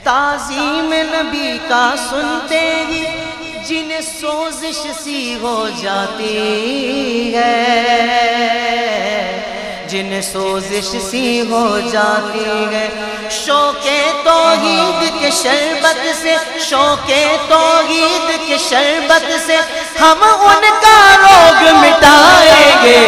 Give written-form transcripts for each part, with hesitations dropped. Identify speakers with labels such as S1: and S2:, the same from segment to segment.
S1: تعظیم نبی کا سنتے ہی جنہیں سوزش سی ہو جاتی ہے، جنہیں سوزش سی ہو جاتی ہے، شوق توحید کے شربت سے، شوق توحید کے شربت سے ہم ان کا روگ مٹائیں گے،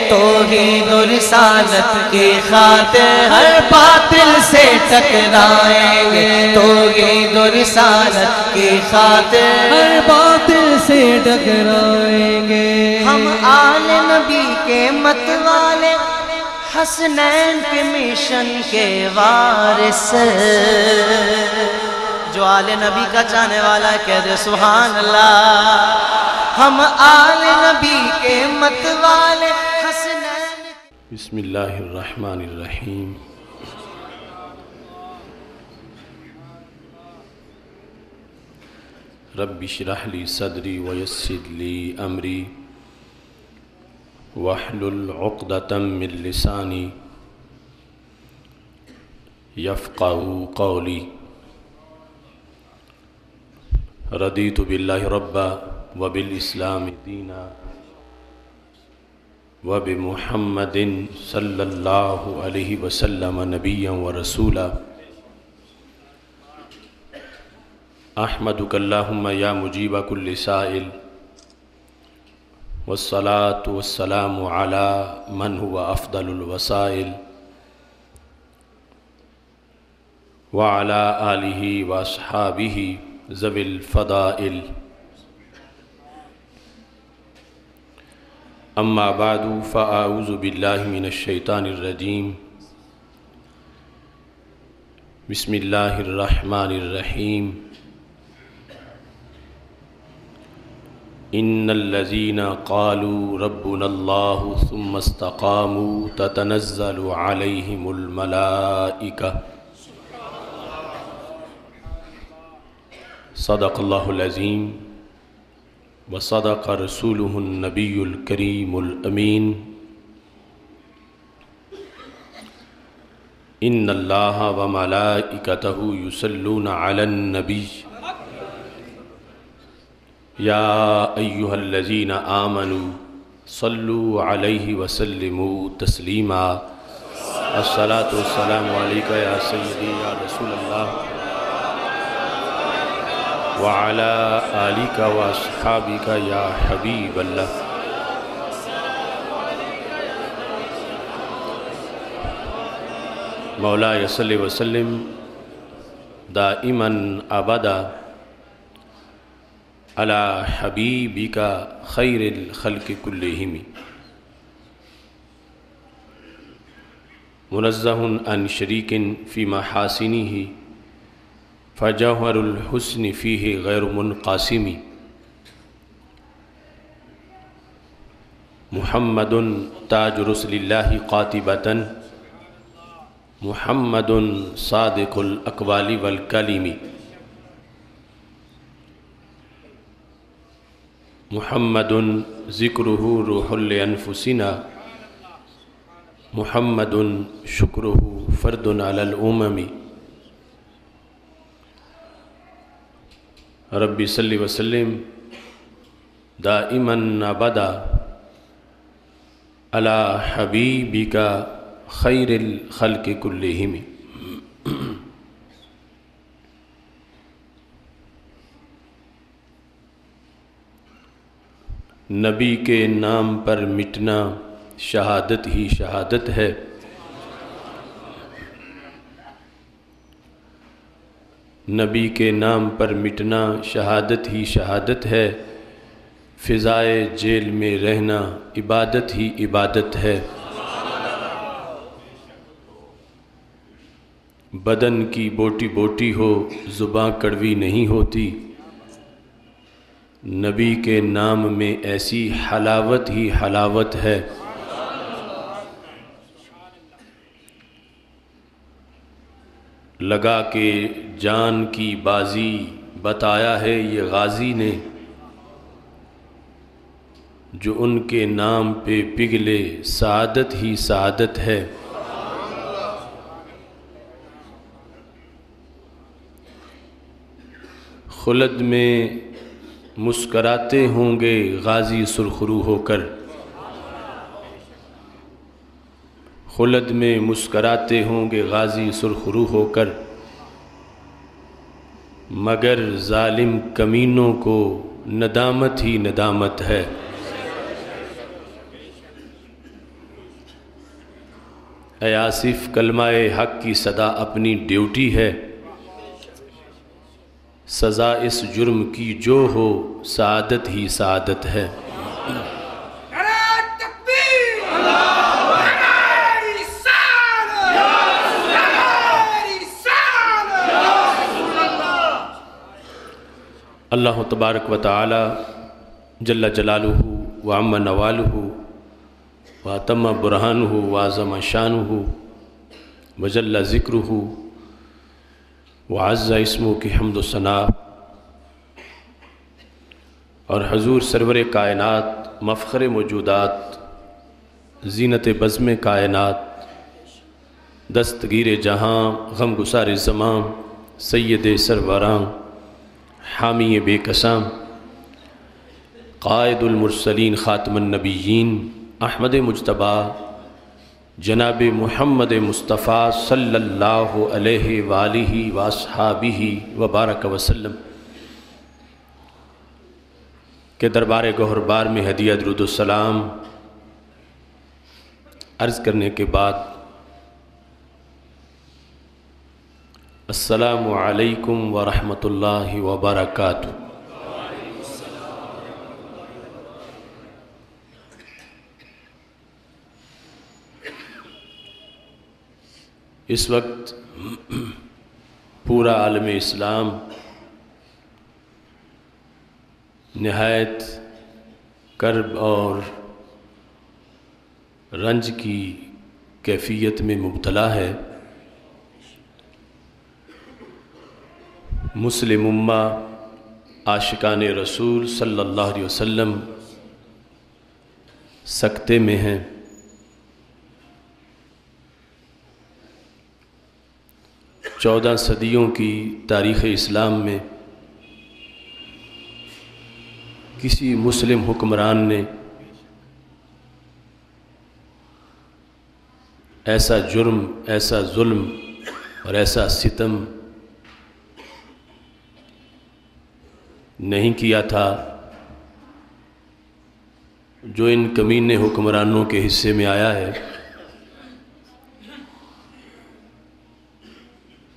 S1: توحید و رسالت کی خاطر ہر باطل سے ٹکرائیں گے، توحید و رسالت کی خاطر
S2: ہر باطل سے ٹکرائیں گے۔
S1: ہم آل نبی کے مت والے، حسنین کے مشن کے وارث، جو آل نبی کا چاہنے والا ہے کہہ دے سبحان اللہ۔ ہم آل نبی کے مت والے، حسنین۔
S3: بسم اللہ الرحمن الرحیم۔ رب اشرح لی صدری ویسر لی امری واحلل عقدۃ من لسانی یفقہوا قولی۔ رضیت باللہ ربا وبالاسلام دینا وبمحمد صلی اللہ علیہ وسلم نبیا ورسولا۔ احمدک اللہم یا مجیب کل سائل، والصلاة والسلام علی من هو افضل الوسائل، وعلی آلہ واصحابہ ذوی الفضائل۔ اما بعد فاعوذ باللہ من الشیطان الرجیم۔ بسم اللہ الرحمن الرحیم۔ ان الذین قالوا ربنا اللہ ثم استقاموا تتنزل علیہم الملائکہ۔ صدق اللہ العظیم وصدق رسولہ النبی الکریم الامین۔ ان اللہ وملائکتہ یصلون علی النبی یا ایہا الذین آمنوا صلوا علیہ وسلموا تسلیما۔ الصلاة والسلام علیکہ یا سیدی یا رسول اللہ وعلی آلک واصحابک یا حبیب اللہ۔ مولاي صل وسلم دائما ابدا على حبيبك خير الخلق كلهم، منزه عن شريك في محاسنه فجوهر الحسن فيه غير منقاسم۔ محمد تاج رسل الله قاطبة، محمد صادق الاقوال والکلم، محمد ذکرہ روح لانفسنا، محمد شکرہ فرد علی الامم۔ رب صلی وسلم دائما ابدا علی حبیبک خیر الخلق کلہم۔ نبی کے نام پر مٹنا شہادت ہی شہادت ہے، نبی کے نام پر مٹنا شہادت ہی شہادت ہے، فضائے جیل میں رہنا عبادت ہی عبادت ہے۔ بدن کی بوٹی بوٹی ہو زباں کڑوی نہیں ہوتی، نبی کے نام میں ایسی حلاوت ہی حلاوت ہے۔ لگا کے جان کی بازی بتایا ہے یہ غازی نے، جو ان کے نام پہ پگھلے سعادت ہی سعادت ہے۔ خلد میں مسکراتے ہوں گے غازی سرخرو ہو کر، خلد میں مسکراتے ہوں گے غازی سرخرو ہو کر، مگر ظالم کمینوں کو ندامت ہی ندامت ہے۔ اے آصف کلمہ حق کی صدا اپنی ڈیوٹی ہے، سزا اس جرم کی جو ہو سعادت ہی سعادت ہے۔ اللہ تبارک و تعالی جل جلالہ وعم نوالہ واتم برہانہ وعظم شانہ وجل ذکرہ وعز اسمہ کی حمد و ثنا، اور حضور سرور کائنات مفخر موجودات زینت بزم کائنات دستگیر جہاں غم گسار زمان سید سروراں حامی بے کساں قائد المرسلین خاتم النبیین احمد مجتبیٰ جناب محمد مصطفیٰ صلی اللہ علیہ وآلہ واصحابہ وبارک وسلم کے دربار گوہربار میں ہدیہ درود السلام عرض کرنے کے بعد السلام علیکم ورحمۃ اللہ وبرکاتہ۔ اس وقت پورا عالم اسلام نہایت کرب اور رنج کی کیفیت میں مبتلا ہے۔ مسلم امہ عاشقان رسول صلی اللہ علیہ وسلم سکتے میں ہیں۔ 14 صدیوں کی تاریخ اسلام میں کسی مسلم حکمران نے ایسا جرم، ایسا ظلم اور ایسا ستم نہیں کیا تھا جو ان کمینے حکمرانوں کے حصے میں آیا ہے۔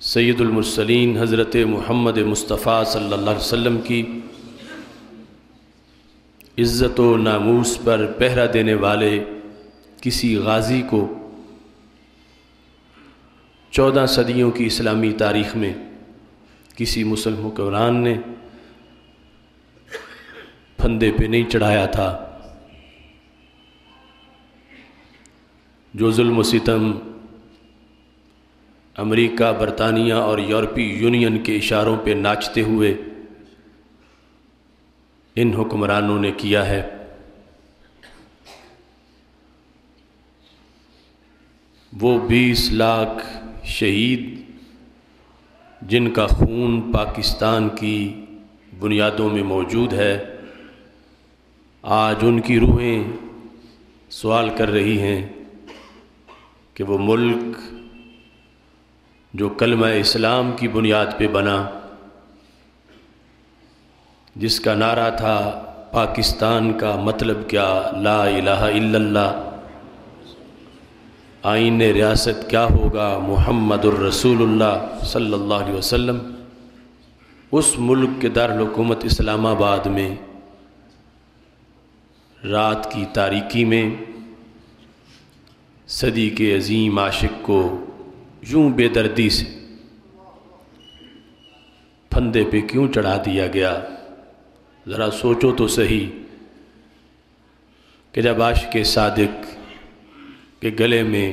S3: سید المرسلین حضرت محمد مصطفیٰ صلی اللہ علیہ وسلم کی عزت و ناموس پر پہرا دینے والے کسی غازی کو 14 صدیوں کی اسلامی تاریخ میں کسی مسلم حکمران نے پھندے پہ نہیں چڑھایا تھا۔ جو ظلم و ستم امریکہ، برطانیہ اور یورپی یونین کے اشاروں پہ ناچتے ہوئے ان حکمرانوں نے کیا ہے، وہ 20 لاکھ شہید جن کا خون پاکستان کی بنیادوں میں موجود ہے، آج ان کی روحیں سوال کر رہی ہیں کہ وہ ملک جو کلمہ اسلام کی بنیاد پہ بنا، جس کا نعرہ تھا پاکستان کا مطلب کیا، لا الہ الا اللہ، آئین ریاست کیا ہوگا، محمد الرسول اللہ صلی اللہ علیہ وسلم، اس ملک کے دارالحکومت اسلام آباد میں رات کی تاریکی میں صدی کے عظیم عاشق کو یوں بے دردی سے پھندے پہ کیوں چڑھا دیا گیا؟ ذرا سوچو تو صحیح کہ جب عاشق صادق کے گلے میں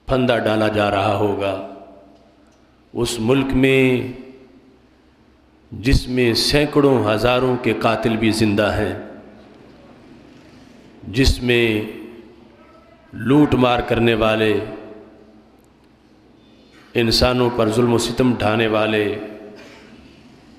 S3: پھندا ڈالا جا رہا ہوگا، اس ملک میں جس میں سینکڑوں ہزاروں کے قاتل بھی زندہ ہیں، جس میں لوٹ مار کرنے والے، انسانوں پر ظلم و ستم ڈھانے والے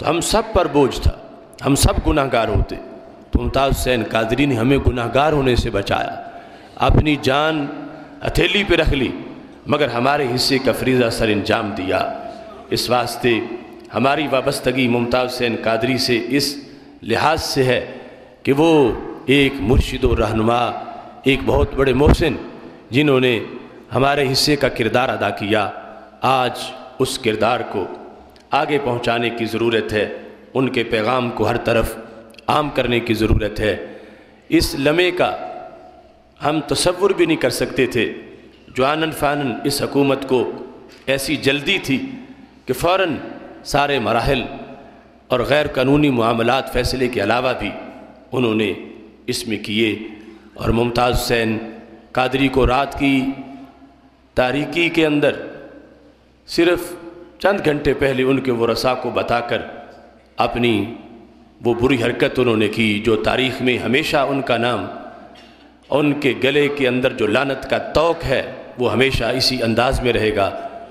S3: تو ہم سب پر بوجھ تھا، ہم سب گناہگار ہوتے، تو ممتاز حسین قادری نے ہمیں گناہگار ہونے سے بچایا، اپنی جان ہتھیلی پہ رکھ لی، مگر ہمارے حصے کا فریضہ سر انجام دیا۔ اس واسطے ہماری وابستگی ممتاز حسین قادری سے اس لحاظ سے ہے کہ وہ ایک مرشد و رہنما، ایک بہت بڑے محسن، جنہوں نے ہمارے حصے کا کردار ادا کیا۔ آج اس کردار کو آگے پہنچانے کی ضرورت ہے، ان کے پیغام کو ہر طرف عام کرنے کی ضرورت ہے۔ اس لمحے کا ہم تصور بھی نہیں کر سکتے تھے، جو آنن فانن اس حکومت کو ایسی جلدی تھی کہ فوراً سارے مراحل اور غیر قانونی معاملات فیصلے کے علاوہ بھی انہوں نے اس میں کیے، اور ممتاز حسین قادری کو رات کی تاریکی کے اندر صرف چند گھنٹے پہلے ان کے ورثاء کو بتا کر اپنی وہ بری حرکت انہوں نے کی، جو تاریخ میں ہمیشہ ان کا نام، ان کے گلے کے اندر جو لعنت کا توق ہے وہ ہمیشہ اسی انداز میں رہے گا،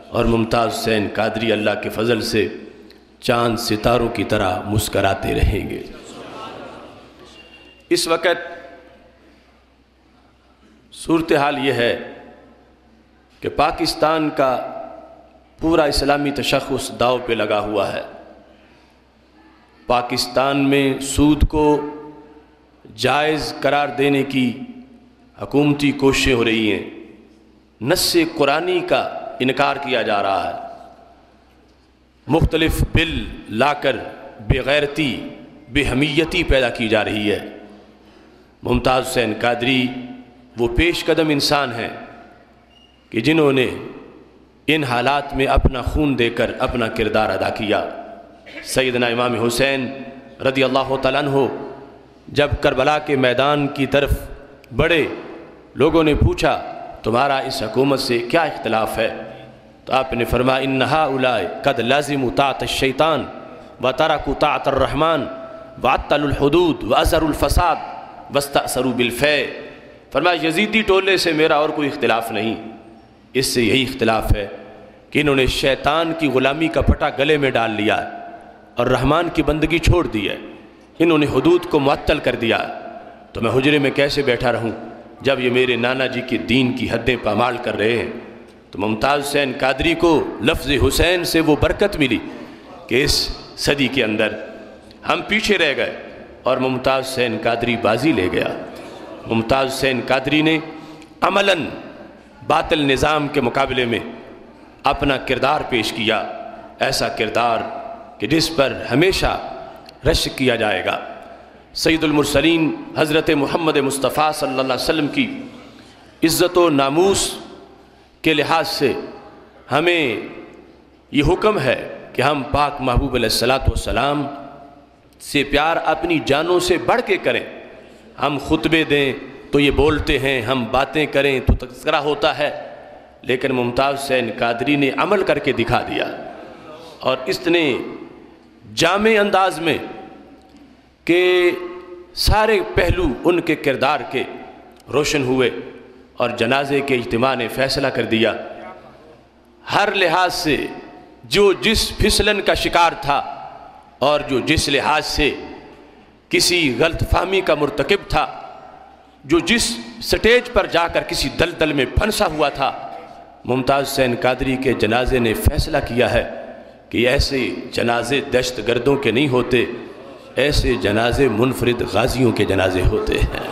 S3: اور ممتاز حسین قادری اللہ کے فضل سے چاند ستاروں کی طرح مسکراتے رہیں گے۔ اس وقت صورتحال یہ ہے کہ پاکستان کا پورا اسلامی تشخص داؤ پہ لگا ہوا ہے۔ پاکستان میں سود کو جائز قرار دینے کی حکومتی کوششیں ہو رہی ہیں، نص قرآنی کا انکار کیا جا رہا ہے، مختلف بل لا کر بے غیرتی، بے حمیتی پیدا کی جا رہی ہے۔ ممتاز حسین قادری وہ پیش قدم انسان ہیں کہ جنہوں نے ان حالات میں اپنا خون دے کر اپنا کردار ادا کیا۔ سیدنا امام حسین رضی اللہ تعالیٰ عنہ جب کربلا کے میدان کی طرف بڑھے، لوگوں نے پوچھا تمہارا اس حکومت سے کیا اختلاف ہے؟ تو آپ نے فرمایا ان ہؤلاء قد لازموا طاعۃ الشیطان وترکوا طاعۃ الرحمن وعطلوا الحدود واظہروا الفساد واستأثروا بالفیء۔ فرمایا یزیدی ٹولے سے میرا اور کوئی اختلاف نہیں، اس سے یہی اختلاف ہے کہ انہوں نے شیطان کی غلامی کا پٹا گلے میں ڈال لیا اور رحمان کی بندگی چھوڑ دی ہے، انہوں نے حدود کو معطل کر دیا۔ تو میں حجرے میں کیسے بیٹھا رہوں جب یہ میرے نانا جی کے دین کی حدیں پامال کر رہے ہیں؟ تو ممتاز حسین قادری کو لفظ حسین سے وہ برکت ملی کہ اس صدی کے اندر ہم پیچھے رہ گئے اور ممتاز حسین قادری بازی لے گیا۔ ممتاز حسین قادری نے عملاً باطل نظام کے مقابلے میں اپنا کردار پیش کیا، ایسا کردار کہ جس پر ہمیشہ رشک کیا جائے گا۔ سید المرسلین حضرت محمد مصطفیٰ صلی اللہ علیہ وسلم کی عزت و ناموس کے لحاظ سے ہمیں یہ حکم ہے کہ ہم پاک محبوب علیہ السلام سے پیار اپنی جانوں سے بڑھ کے کریں۔ ہم خطبے دیں تو یہ بولتے ہیں، ہم باتیں کریں تو تذکرہ ہوتا ہے، لیکن ممتاز حسین قادری نے عمل کر کے دکھا دیا، اور اس نے جامع انداز میں کہ سارے پہلو ان کے کردار کے روشن ہوئے، اور جنازے کے اجتماع نے فیصلہ کر دیا ہر لحاظ سے جو جس پھسلن کا شکار تھا اور جو جس لحاظ سے کسی غلط فہمی کا مرتکب تھا، جو جس سٹیج پر جا کر کسی دلدل میں پھنسا ہوا تھا، ممتاز حسین قادری کے جنازے نے فیصلہ کیا ہے کہ ایسے جنازے دہشت گردوں کے نہیں ہوتے، ایسے جنازے منفرد غازیوں کے جنازے ہوتے ہیں۔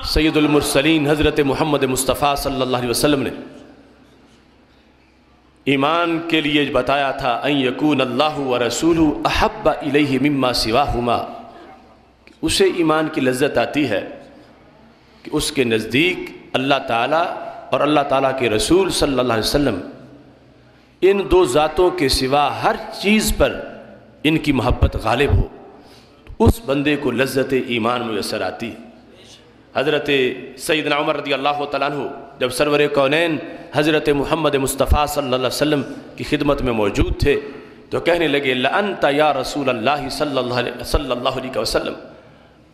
S3: سید المرسلین حضرت محمد مصطفیٰ صلی اللہ علیہ وسلم نے ایمان کے لیے بتایا تھا ان یکون اللہ ورسولہ احب الیہ مما سواہما، اسے ایمان کی لذت آتی ہے کہ اس کے نزدیک اللہ تعالیٰ اور اللہ تعالیٰ کے رسول صلی اللہ علیہ وسلم ان دو ذاتوں کے سوا ہر چیز پر ان کی محبت غالب ہو، اس بندے کو لذت ایمان میسر آتی ہے۔ حضرت سیدنا عمر رضی اللہ تعالیٰ عنہ جب سرور کونین حضرت محمد مصطفیٰ صلی اللہ علیہ وسلم کی خدمت میں موجود تھے، تو کہنے لگے لأنت یا رسول اللہ صلی اللہ علیہ وسلم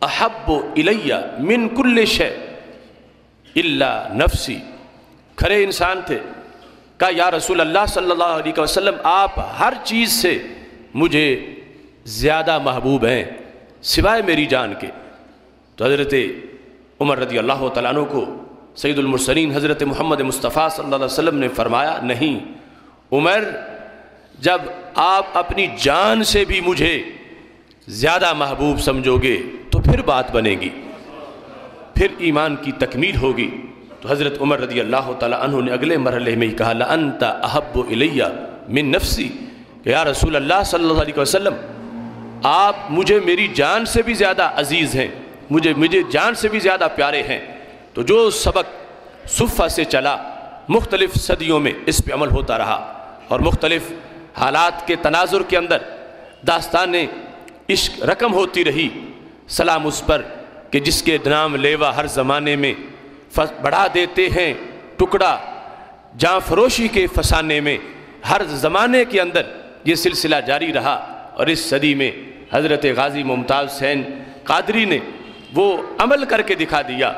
S3: احب الی من کل شیء الا نفسی. کھرے انسان تھے. کہا یا رسول اللہ صلی اللہ علیہ وسلم آپ ہر چیز سے مجھے زیادہ محبوب ہیں سوائے میری جان کے. تو حضرت عمر رضی اللہ تعالیٰ عنہ کو سید المرسلین حضرت محمد مصطفیٰ صلی اللہ علیہ وسلم نے فرمایا نہیں عمر، جب آپ اپنی جان سے بھی مجھے زیادہ محبوب سمجھو گے تو پھر بات بنے گی، پھر ایمان کی تکمیل ہوگی. تو حضرت عمر رضی اللہ تعالیٰ عنہ نے اگلے مرحلے میں ہی کہا لأنت احب الی من نفسی، کہ یا رسول اللہ صلی اللہ علیہ وسلم آپ مجھے میری جان سے بھی زیادہ عزیز ہیں، مجھے جان سے بھی زیادہ پیارے ہیں. تو جو سبق صفہ سے چلا مختلف صدیوں میں اس پہ عمل ہوتا رہا اور مختلف حالات کے تناظر کے اندر داستان عشق رقم ہوتی رہی. سلام اس پر کہ جس کے نام لیوا ہر زمانے میں بڑھا دیتے ہیں ٹکڑا جاں فروشی کے فسانے میں. ہر زمانے کے اندر یہ سلسلہ جاری رہا اور اس صدی میں حضرت غازی ممتاز حسین قادری نے وہ عمل کر کے دکھا دیا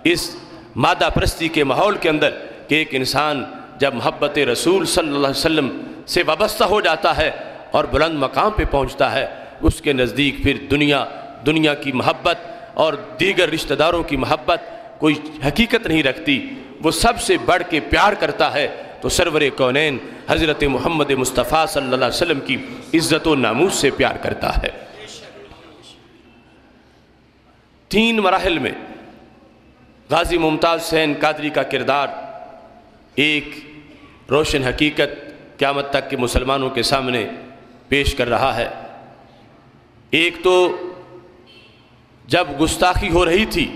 S3: اس مادہ پرستی کے ماحول کے اندر کہ ایک انسان جب محبت رسول صلی اللہ علیہ وسلم سے وابستہ ہو جاتا ہے اور بلند مقام پہ پہنچتا ہے، اس کے نزدیک پھر دنیا کی محبت اور دیگر رشتہ داروں کی محبت کوئی حقیقت نہیں رکھتی. وہ سب سے بڑھ کے پیار کرتا ہے تو سرور کونین حضرت محمد مصطفیٰ صلی اللہ علیہ وسلم کی عزت و ناموس سے پیار کرتا ہے. 3 مراحل میں غازی ممتاز حسین قادری کا کردار ایک روشن حقیقت قیامت تک کے مسلمانوں کے سامنے پیش کر رہا ہے. ایک تو جب گستاخی ہو رہی تھی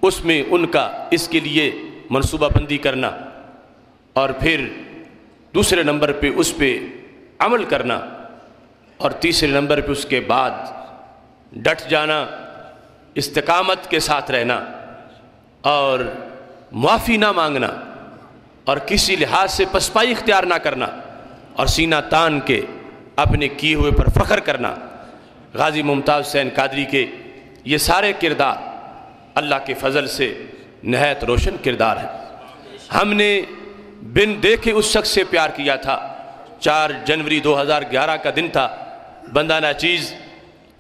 S3: اس میں ان کا اس کے لیے منصوبہ بندی کرنا، اور پھر دوسرے نمبر پہ اس پہ عمل کرنا، اور تیسرے نمبر پہ اس کے بعد ڈٹ جانا، استقامت کے ساتھ رہنا اور معافی نہ مانگنا اور کسی لحاظ سے پسپائی اختیار نہ کرنا اور سینہ تان کے اپنے کیے ہوئے پر فخر کرنا. غازی ممتاز حسین قادری کے یہ سارے کردار اللہ کے فضل سے نہایت روشن کردار ہیں. ہم نے بن دیکھے اس شخص سے پیار کیا تھا. 4 جنوری 2011 کا دن تھا. بندہ ناچیز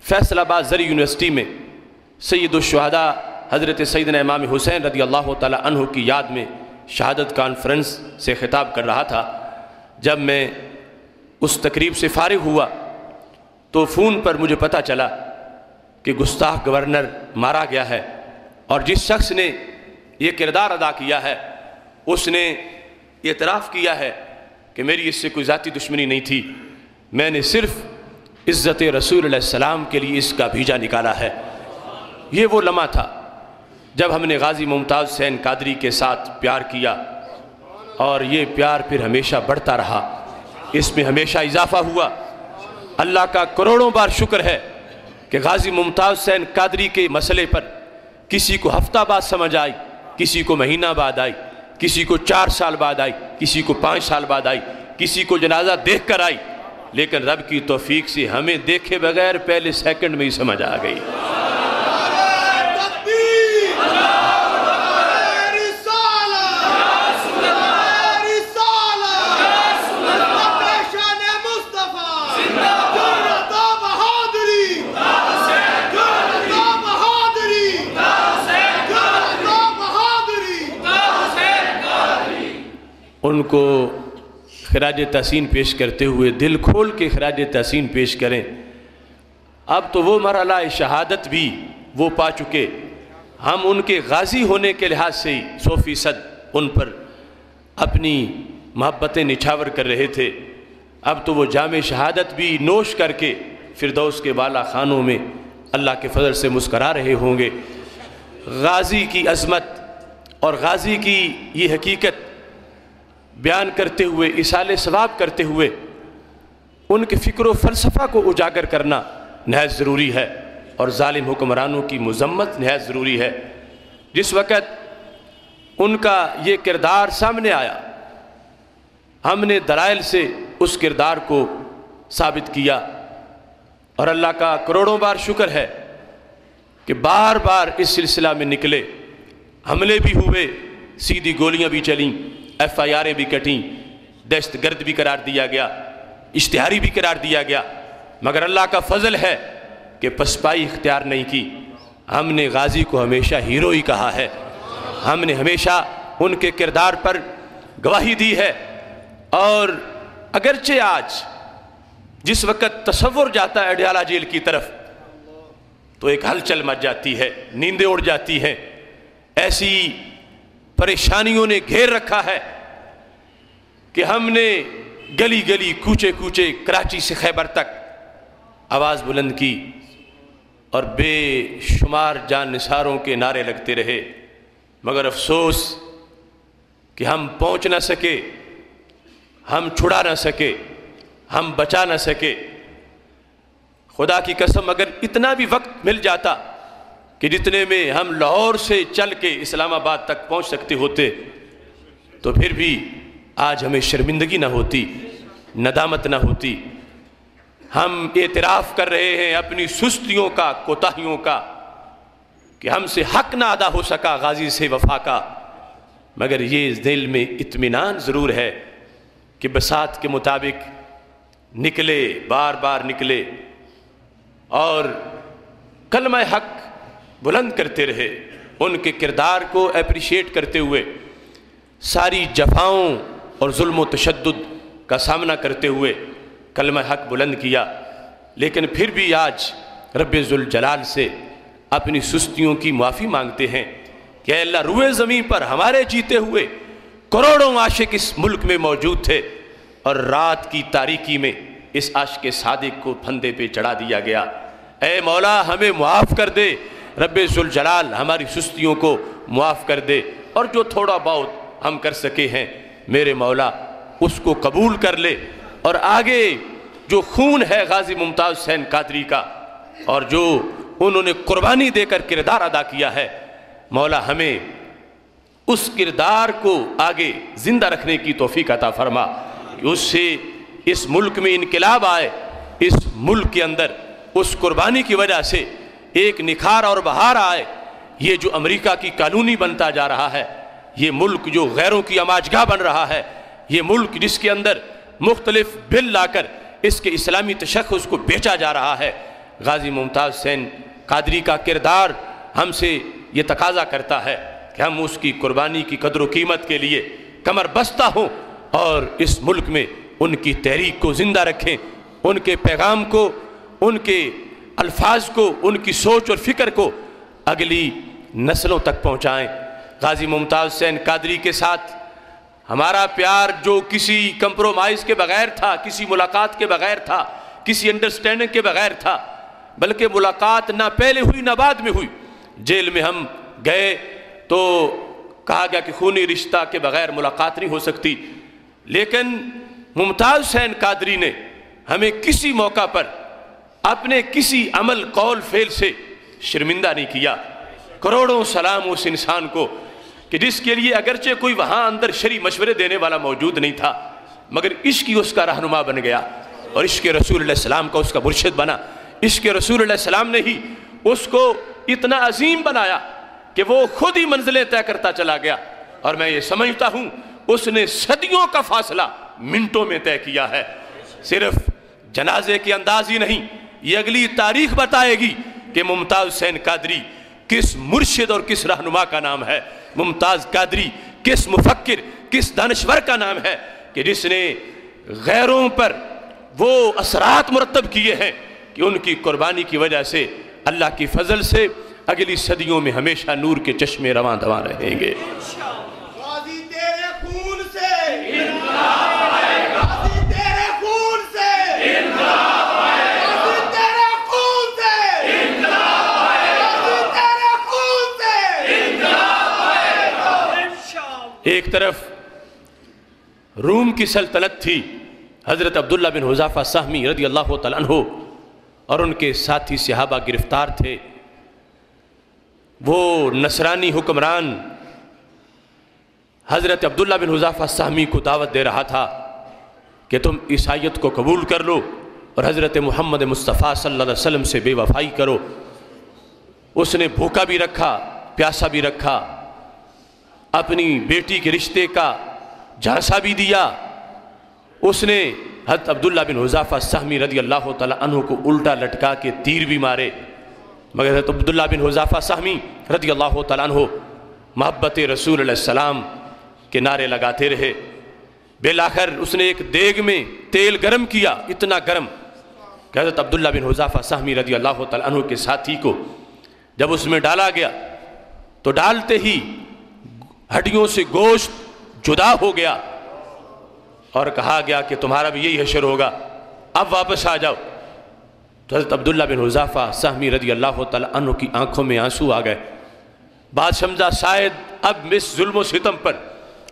S3: فیصل آباد زرعی یونیورسٹی میں سید الشہداء حضرت سیدنا امام حسین رضی اللہ تعالی عنہ کی یاد میں شہادت کانفرنس سے خطاب کر رہا تھا. جب میں اس تقریب سے فارغ ہوا تو فون پر مجھے پتہ چلا کہ گستاخ گورنر مارا گیا ہے، اور جس شخص نے یہ کردار ادا کیا ہے اس نے اعتراف کیا ہے کہ میری اس سے کوئی ذاتی دشمنی نہیں تھی، میں نے صرف عزت رسول علیہ السلام کے لیے اس کا بھیجا نکالا ہے. یہ وہ لمحہ تھا جب ہم نے غازی ممتاز حسین قادری کے ساتھ پیار کیا، اور یہ پیار پھر ہمیشہ بڑھتا رہا، اس میں ہمیشہ اضافہ ہوا. اللہ کا کروڑوں بار شکر ہے کہ غازی ممتاز حسین قادری کے مسئلے پر کسی کو ہفتہ بعد سمجھ آئی، کسی کو مہینہ بعد آئی، کسی کو 4 سال بعد آئی، کسی کو 5 سال بعد آئی، کسی کو جنازہ دیکھ کر آئی، لیکن رب کی توفیق سے ہمیں دیکھے بغیر پہلے سیکنڈ میں ہی سمجھ آ گئی. ان کو خراج تحسین پیش کرتے ہوئے دل کھول کے خراج تحسین پیش کریں. اب تو وہ مرحلہ شہادت بھی وہ پا چکے، ہم ان کے غازی ہونے کے لحاظ سے ہی 100% ان پر اپنی محبتیں نچھاور کر رہے تھے. اب تو وہ جام شہادت بھی نوش کر کے فردوس کے بالا خانوں میں اللہ کے فضل سے مسکرا رہے ہوں گے. غازی کی عظمت اور غازی کی یہ حقیقت بیان کرتے ہوئے، اصال ثواب کرتے ہوئے ان کے فکر و فلسفہ کو اجاگر کرنا نہایت ضروری ہے، اور ظالم حکمرانوں کی مذمت نہایت ضروری ہے. جس وقت ان کا یہ کردار سامنے آیا، ہم نے دلائل سے اس کردار کو ثابت کیا، اور اللہ کا کروڑوں بار شکر ہے کہ بار بار اس سلسلہ میں نکلے، حملے بھی ہوئے، سیدھی گولیاں بھی چلیں، FIRیں بھی کٹیں، دہشت گرد بھی قرار دیا گیا، اشتہاری بھی قرار دیا گیا، مگر اللہ کا فضل ہے کہ پسپائی اختیار نہیں کی۔ ہم نے غازی کو ہمیشہ ہیرو ہی کہا ہے، ہم نے ہمیشہ ان کے کردار پر گواہی دی ہے، اور اگرچہ آج جس وقت تصور جاتا ہے اڈیالہ جیل کی طرف تو ایک ہلچل مچ جاتی ہے، نیندیں اڑ جاتی ہیں، ایسی پریشانیوں نے گھیر رکھا ہے کہ ہم نے گلی گلی کوچے کوچے کراچی سے خیبر تک آواز بلند کی اور بے شمار جان نثاروں کے نعرے لگتے رہے، مگر افسوس کہ ہم پہنچ نہ سکے، ہم چھڑا نہ سکے، ہم بچا نہ سکے۔ خدا کی قسم اگر اتنا بھی وقت مل جاتا کہ جتنے میں ہم لاہور سے چل کے اسلام آباد تک پہنچ سکتے ہوتے تو پھر بھی آج ہمیں شرمندگی نہ ہوتی، ندامت نہ ہوتی۔ ہم اعتراف کر رہے ہیں اپنی سستیوں کا، کوتاہیوں کا، کہ ہم سے حق نہ ادا ہو سکا غازی سے وفا کا، مگر یہ دل میں اطمینان ضرور ہے کہ بساط کے مطابق نکلے، بار بار نکلے اور کلمہ حق بلند کرتے رہے، ان کے کردار کو اپریشیٹ کرتے ہوئے ساری جفاؤں اور ظلم و تشدد کا سامنا کرتے ہوئے کلمہ حق بلند کیا۔ لیکن پھر بھی آج رب ذوالجلال سے اپنی سستیوں کی معافی مانگتے ہیں کہ اے اللہ، روئے زمین پر ہمارے جیتے ہوئے کروڑوں عاشق اس ملک میں موجود تھے، اور رات کی تاریکی میں اس عاشق صادق کو پھندے پہ چڑھا دیا گیا۔ اے مولا ہمیں معاف کر دے، رب ذوالجلال ہماری سستیوں کو معاف کر دے، اور جو تھوڑا بہت ہم کر سکے ہیں میرے مولا اس کو قبول کر لے، اور آگے جو خون ہے غازی ممتاز حسین قادری کا اور جو انہوں نے قربانی دے کر کردار ادا کیا ہے، مولا ہمیں اس کردار کو آگے زندہ رکھنے کی توفیق عطا فرما کہ اس سے اس ملک میں انقلاب آئے، اس ملک کے اندر اس قربانی کی وجہ سے ایک نکھار اور بہار آئے۔ یہ جو امریکہ کی کالونی بنتا جا رہا ہے، یہ ملک جو غیروں کی اماجگاہ بن رہا ہے، یہ ملک جس کے اندر مختلف بل لا کر اس کے اسلامی تشخص کو بیچا جا رہا ہے، غازی ممتاز حسین قادری کا کردار ہم سے یہ تقاضا کرتا ہے کہ ہم اس کی قربانی کی قدر و قیمت کے لیے کمر بستہ ہوں اور اس ملک میں ان کی تحریک کو زندہ رکھیں، ان کے پیغام کو، ان کے الفاظ کو، ان کی سوچ اور فکر کو اگلی نسلوں تک پہنچائیں۔ غازی ممتاز حسین قادری کے ساتھ ہمارا پیار جو کسی کمپرومائز کے بغیر تھا، کسی ملاقات کے بغیر تھا، کسی انڈرسٹینڈنگ کے بغیر تھا، بلکہ ملاقات نہ پہلے ہوئی نہ بعد میں ہوئی۔ جیل میں ہم گئے تو کہا گیا کہ خونی رشتہ کے بغیر ملاقات نہیں ہو سکتی، لیکن ممتاز حسین قادری نے ہمیں کسی موقع پر اپنے کسی عمل، قول، فعل سے شرمندہ نہیں کیا۔ کروڑوں سلام اس انسان کو کہ جس کے لیے اگرچہ کوئی وہاں اندر شرعی مشورے دینے والا موجود نہیں تھا، مگر عشق ہی اس کا رہنما بن گیا، اور عشق رسول اللہ السلام کا اس کا مرشد بنا۔ عشق رسول اللہ السلام نے ہی اس کو اتنا عظیم بنایا کہ وہ خود ہی منزلیں طے کرتا چلا گیا، اور میں یہ سمجھتا ہوں اس نے صدیوں کا فاصلہ منٹوں میں طے کیا ہے۔ صرف جنازے کے انداز ہی نہیں، یہ اگلی تاریخ بتائے گی کہ ممتاز حسین قادری کس مرشد اور کس رہنما کا نام ہے، ممتاز قادری کس مفکر، کس دانشور کا نام ہے کہ جس نے غیروں پر وہ اثرات مرتب کیے ہیں کہ ان کی قربانی کی وجہ سے اللہ کی فضل سے اگلی صدیوں میں ہمیشہ نور کے چشمے رواں دواں رہیں گے۔
S4: غازی تیرے خون سے انقلاب آئے گا، غازی تیرے خون سے انقلاب آئے گا، غازی تیرے خون سے انقلاب آئے گا، غازی تیرے خون سے انقلاب آئے گا۔
S3: ایک طرف روم کی سلطنت تھی، حضرت عبداللہ بن حذافہ سہمی رضی اللہ تعالیٰ عنہ اور ان کے ساتھی صحابہ گرفتار تھے۔ وہ نصرانی حکمران حضرت عبداللہ بن حذافہ سہمی کو دعوت دے رہا تھا کہ تم عیسائیت کو قبول کر لو، اور حضرت محمد مصطفیٰ صلی اللہ علیہ وسلم سے بے وفائی کرو۔ اس نے بھوکا بھی رکھا، پیاسا بھی رکھا، اپنی بیٹی کے رشتے کا جھانسا بھی دیا۔ اس نے حضرت عبداللہ بن حذافہ سہمی رضی اللہ تعالیٰ عنہ کو الٹا لٹکا کے تیر بھی مارے، مگر حضرت عبداللہ بن حذافہ سہمی رضی اللہ تعالیٰ عنہ محبت رسول علیہ السلام کے نعرے لگاتے رہے۔ بالآخر اس نے ایک دیگ میں تیل گرم کیا، اتنا گرم کہ حضرت عبداللہ بن حذافہ سہمی رضی اللہ تعالیٰ عنہ کے ساتھی کو جب اس میں ڈالا گیا تو ڈالتے ہی ہڈیوں سے گوشت جدا ہو گیا اور کہا گیا کہ تمہارا بھی یہی حشر ہوگا، اب واپس آ جاؤ۔ تو حضرت عبداللہ بن حذافہ سہمی رضی اللہ تعالیٰ عنہ کی آنکھوں میں آنسو آ گئے۔ بات سمجھا شاید اب اس ظلم و ستم پر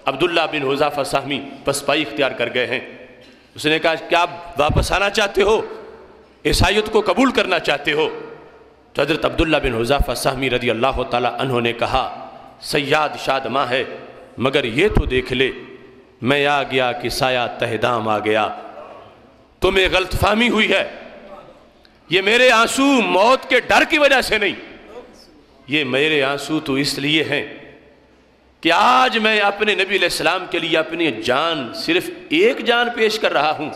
S3: عبداللہ بن حذافہ سہمی پسپائی اختیار کر گئے ہیں۔ اس نے کہا کہ آپ واپس آنا چاہتے ہو، عیسائیت کو قبول کرنا چاہتے ہو؟ تو حضرت عبداللہ بن حذافہ سہمی رضی اللہ تعالیٰ عنہ نے کہا سیاد شاد ماں ہے، مگر یہ تو دیکھ لے میں آ گیا کہ سایہ تہدام آ گیا، تمہیں غلط فہمی ہوئی ہے۔ یہ میرے آنسو موت کے ڈر کی وجہ سے نہیں، یہ میرے آنسو تو اس لیے ہیں کہ آج میں اپنے نبی علیہ السلام کے لیے اپنی جان، صرف ایک جان پیش کر رہا ہوں،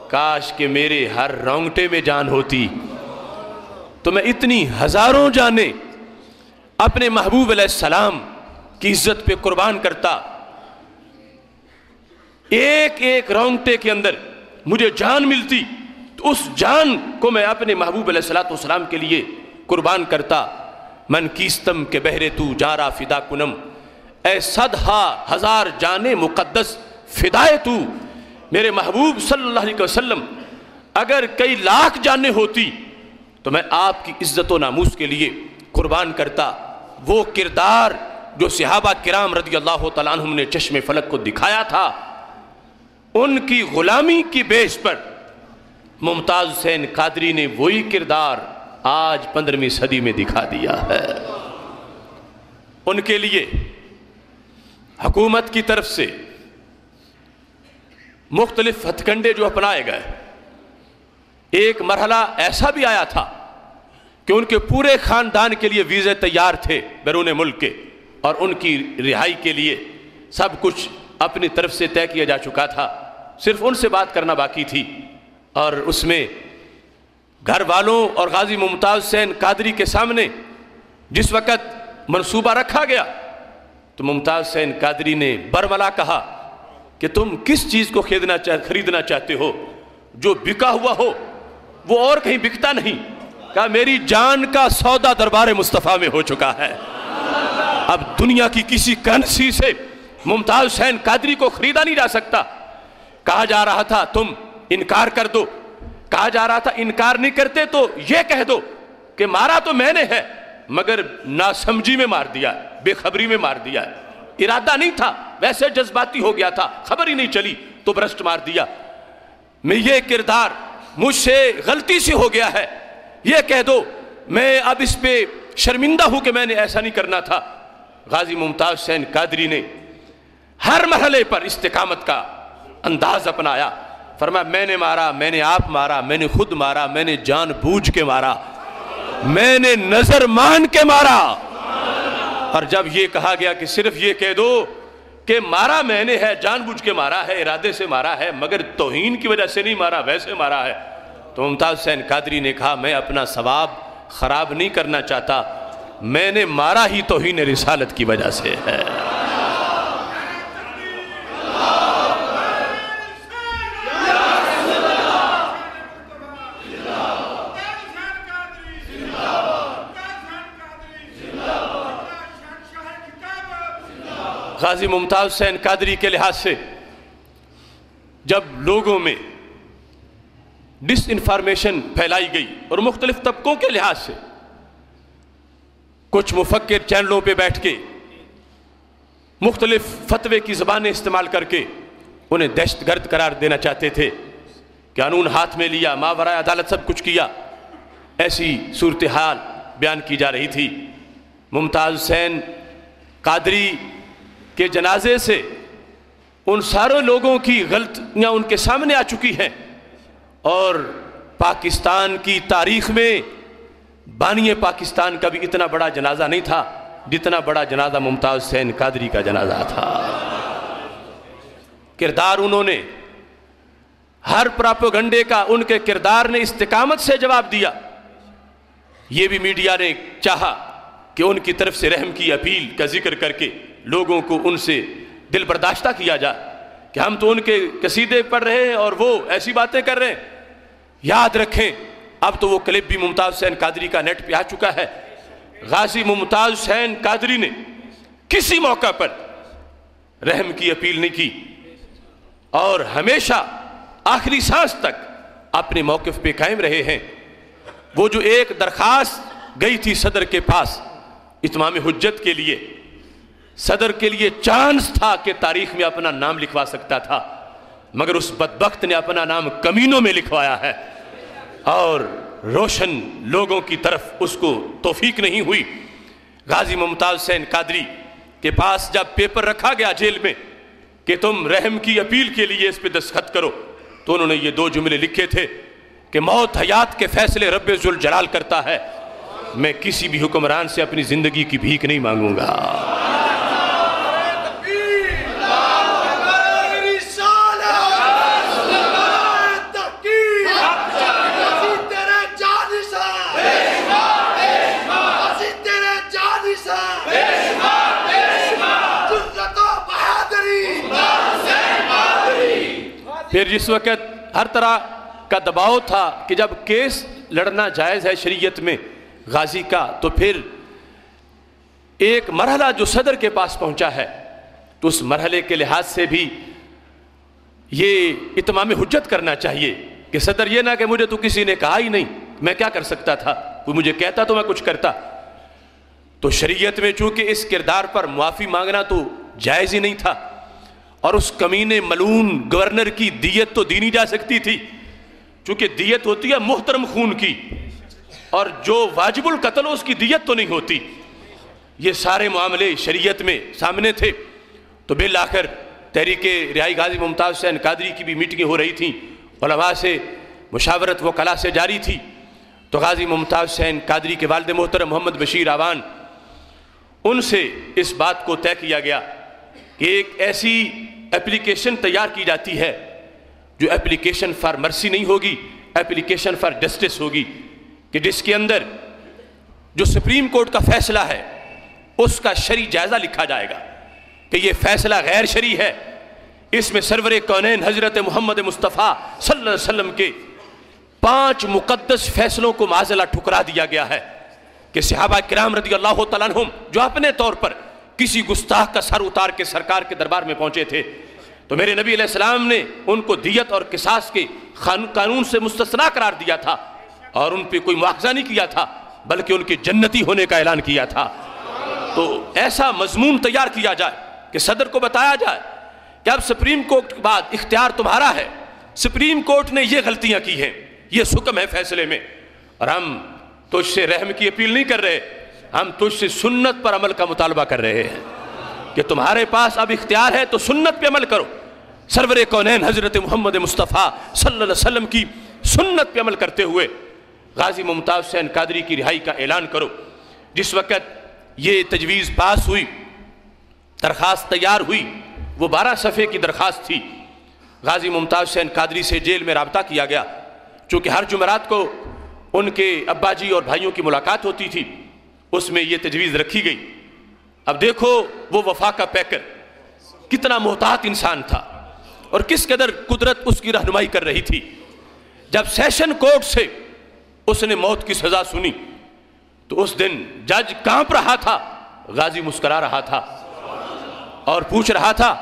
S3: کاش کہ میرے ہر رونگٹے میں جان ہوتی تو میں اتنی ہزاروں جانیں اپنے محبوب علیہ السلام کی عزت پہ قربان کرتا۔ ایک ایک رونگٹے کے اندر مجھے جان ملتی تو اس جان کو میں اپنے محبوب علیہ السلام کے لیے قربان کرتا۔ من کیستم کے بہرے تو جارا فدا کنم، اے صدہا ہزار جانے مقدس فدائے تو۔ میرے محبوب صلی اللہ علیہ وسلم اگر کئی لاکھ جانیں ہوتی تو میں آپ کی عزت و ناموس کے لیے قربان کرتا۔ وہ کردار جو صحابہ کرام رضی اللہ تعالیٰ عنہم نے چشم فلک کو دکھایا تھا، ان کی غلامی کی بیس پر ممتاز حسین قادری نے وہی کردار آج 15ویں صدی میں دکھا دیا ہے۔ ان کے لیے حکومت کی طرف سے مختلف ہتھ کنڈے جو اپنائے گئے، ایک مرحلہ ایسا بھی آیا تھا کہ ان کے پورے خاندان کے لیے ویزے تیار تھے بیرون ملک کے، اور ان کی رہائی کے لیے سب کچھ اپنی طرف سے طے کیا جا چکا تھا، صرف ان سے بات کرنا باقی تھی۔ اور اس میں گھر والوں اور غازی ممتاز حسین قادری کے سامنے جس وقت منصوبہ رکھا گیا تو ممتاز حسین قادری نے برملا کہا کہ تم کس چیز کو خریدنا چاہتے ہو؟ جو بکا ہوا ہو وہ اور کہیں بکتا نہیں۔ کہا میری جان کا سودا دربار مصطفیٰ میں ہو چکا ہے، اب دنیا کی کسی کرنسی سے ممتاز حسین قادری کو خریدا نہیں جا سکتا۔ کہا جا رہا تھا تم انکار کر دو، کہا جا رہا تھا انکار نہیں کرتے تو یہ کہہ دو کہ مارا تو میں نے ہے مگر ناسمجھی میں مار دیا، بے خبری میں مار دیا، ارادہ نہیں تھا، ویسے جذباتی ہو گیا تھا، خبر ہی نہیں چلی تو برسٹ مار دیا۔ میں یہ کردار مجھ سے غلطی سے ہو گیا ہے، یہ کہہ دو، میں اب اس پہ شرمندہ ہوں کہ میں نے ایسا نہیں کرنا تھا۔ غازی ممتاز حسین قادری نے ہر مرحلے پر استقامت کا انداز اپنایا، فرمایا میں نے مارا، میں نے آپ مارا، میں نے خود مارا، میں نے جان بوجھ کے مارا، میں نے نظر مان کے مارا۔ اور جب یہ کہا گیا کہ صرف یہ کہہ دو کہ مارا میں نے ہے، جان بوجھ کے مارا ہے، ارادے سے مارا ہے، مگر توہین کی وجہ سے نہیں مارا، ویسے مارا ہے، تو ممتاز حسین قادری نے کہا میں اپنا ثواب خراب نہیں کرنا چاہتا، میں نے مارا ہی توہین رسالت کی وجہ سے ہے۔ غازی ممتاز حسین قادری کے لحاظ سے جب لوگوں میں ڈس انفارمیشن پھیلائی گئی اور مختلف طبقوں کے لحاظ سے کچھ مفکر چینلوں پہ بیٹھ کے مختلف فتوے کی زبانیں استعمال کر کے انہیں دہشت گرد قرار دینا چاہتے تھے، قانون ہاتھ میں لیا، ماورائے عدالت سب کچھ کیا، ایسی صورتحال بیان کی جا رہی تھی۔ ممتاز حسین قادری کے جنازے سے ان سارے لوگوں کی غلطیاں ان کے سامنے آ چکی ہیں، اور پاکستان کی تاریخ میں بانی پاکستان کا بھی اتنا بڑا جنازہ نہیں تھا جتنا بڑا جنازہ ممتاز حسین قادری کا جنازہ تھا۔ کردار انہوں نے ہر پراپوگنڈے کا ان کے کردار نے استقامت سے جواب دیا۔ یہ بھی میڈیا نے چاہا کہ ان کی طرف سے رحم کی اپیل کا ذکر کر کے لوگوں کو ان سے دل برداشتہ کیا جائے کہ ہم تو ان کے قصیدے پڑھ رہے ہیں اور وہ ایسی باتیں کر رہے ہیں۔ یاد رکھیں اب تو وہ کلپ بھی ممتاز حسین قادری کا نیٹ پہ آ چکا ہے۔ غازی ممتاز حسین قادری نے کسی موقع پر رحم کی اپیل نہیں کی اور ہمیشہ آخری سانس تک اپنے موقف پہ قائم رہے ہیں۔ وہ جو ایک درخواست گئی تھی صدر کے پاس اتمام حجت کے لیے، صدر کے لیے چانس تھا کہ تاریخ میں اپنا نام لکھوا سکتا تھا، مگر اس بدبخت نے اپنا نام کمینوں میں لکھوایا ہے اور روشن لوگوں کی طرف اس کو توفیق نہیں ہوئی۔ غازی ممتاز حسین قادری کے پاس جب پیپر رکھا گیا جیل میں کہ تم رحم کی اپیل کے لیے اس پہ دستخط کرو، تو انہوں نے یہ 2 جملے لکھے تھے کہ موت حیات کے فیصلے رب ذوالجلال کرتا ہے، میں کسی بھی حکمران سے اپنی زندگی کی بھیک نہیں مانگوں گا۔ پھر جس وقت ہر طرح کا دباؤ تھا کہ جب کیس لڑنا جائز ہے شریعت میں غازی کا، تو پھر ایک مرحلہ جو صدر کے پاس پہنچا ہے تو اس مرحلے کے لحاظ سے بھی یہ اتمام حجت کرنا چاہیے کہ صدر یہ نہ کہ مجھے تو کسی نے کہا ہی نہیں، میں کیا کر سکتا تھا، کوئی مجھے کہتا تو میں کچھ کرتا۔ تو شریعت میں چونکہ اس کردار پر معافی مانگنا تو جائز ہی نہیں تھا اور اس کمینے ملعون گورنر کی دیت تو دی نہیں جا سکتی تھی، چونکہ دیت ہوتی ہے محترم خون کی اور جو واجب القتل اس کی دیت تو نہیں ہوتی۔ یہ سارے معاملے شریعت میں سامنے تھے۔ تو بالآخر تحریک رہائی غازی ممتاز حسین قادری کی بھی میٹنگیں ہو رہی تھیں، علماء سے مشاورت وکلاء سے جاری تھی، تو غازی ممتاز حسین قادری کے والد محترم محمد بشیر آوان، ان سے اس بات کو طے کیا گیا کہ ایک ایسی اپلیکیشن تیار کی جاتی ہے جو اپلیکیشن فار مرسی نہیں ہوگی، اپلیکیشن فار جسٹس ہوگی، کہ جس کے اندر جو سپریم کورٹ کا فیصلہ ہے اس کا شرعی جائزہ لکھا جائے گا کہ یہ فیصلہ غیر شرعی ہے، اس میں سرور کونین حضرت محمد مصطفیٰ صلی اللہ علیہ وسلم کے 5 مقدس فیصلوں کو معاذاللہ ٹھکرا دیا گیا ہے کہ صحابہ کرام رضی اللہ تعالیٰ عنہم جو اپنے طور پر کسی گستاخ کا سر اتار کے سرکار کے دربار میں پہنچے تھے تو میرے نبی علیہ السلام نے ان کو دیت اور قصاص کے قانون سے مستثنیٰ قرار دیا تھا اور ان پہ کوئی مواخذہ نہیں کیا تھا بلکہ ان کے جنتی ہونے کا اعلان کیا تھا۔ تو ایسا مضمون تیار کیا جائے کہ صدر کو بتایا جائے کہ اب سپریم کورٹ کے بعد اختیار تمہارا ہے، سپریم کورٹ نے یہ غلطیاں کی ہیں، یہ حکم ہے فیصلے میں، اور ہم تجھ سے رحم کی اپیل نہیں کر رہے، ہم تجھ سے سنت پر عمل کا مطالبہ کر رہے ہیں کہ تمہارے پاس اب اختیار ہے تو سنت پہ عمل کرو، سرور کونین حضرت محمد مصطفیٰ صلی اللہ علیہ وسلم کی سنت پہ عمل کرتے ہوئے غازی ممتاز حسین قادری کی رہائی کا اعلان کرو۔ جس وقت یہ تجویز پاس ہوئی، درخواست تیار ہوئی، وہ 12 صفحے کی درخواست تھی۔ غازی ممتاز حسین قادری سے جیل میں رابطہ کیا گیا، چونکہ ہر جمعرات کو ان کے ابا جی اور بھائیوں کی ملاقات ہوتی تھی، اس میں یہ تجویز رکھی گئی۔ اب دیکھو وہ وفاقہ پیکر کتنا محتاط انسان تھا اور کس قدر قدرت اس کی رہنمائی کر رہی تھی۔ جب سیشن کورٹ سے اس نے موت کی سزا سنی تو اس دن جج کانپ رہا تھا، غازی مسکرا رہا تھا اور پوچھ رہا تھا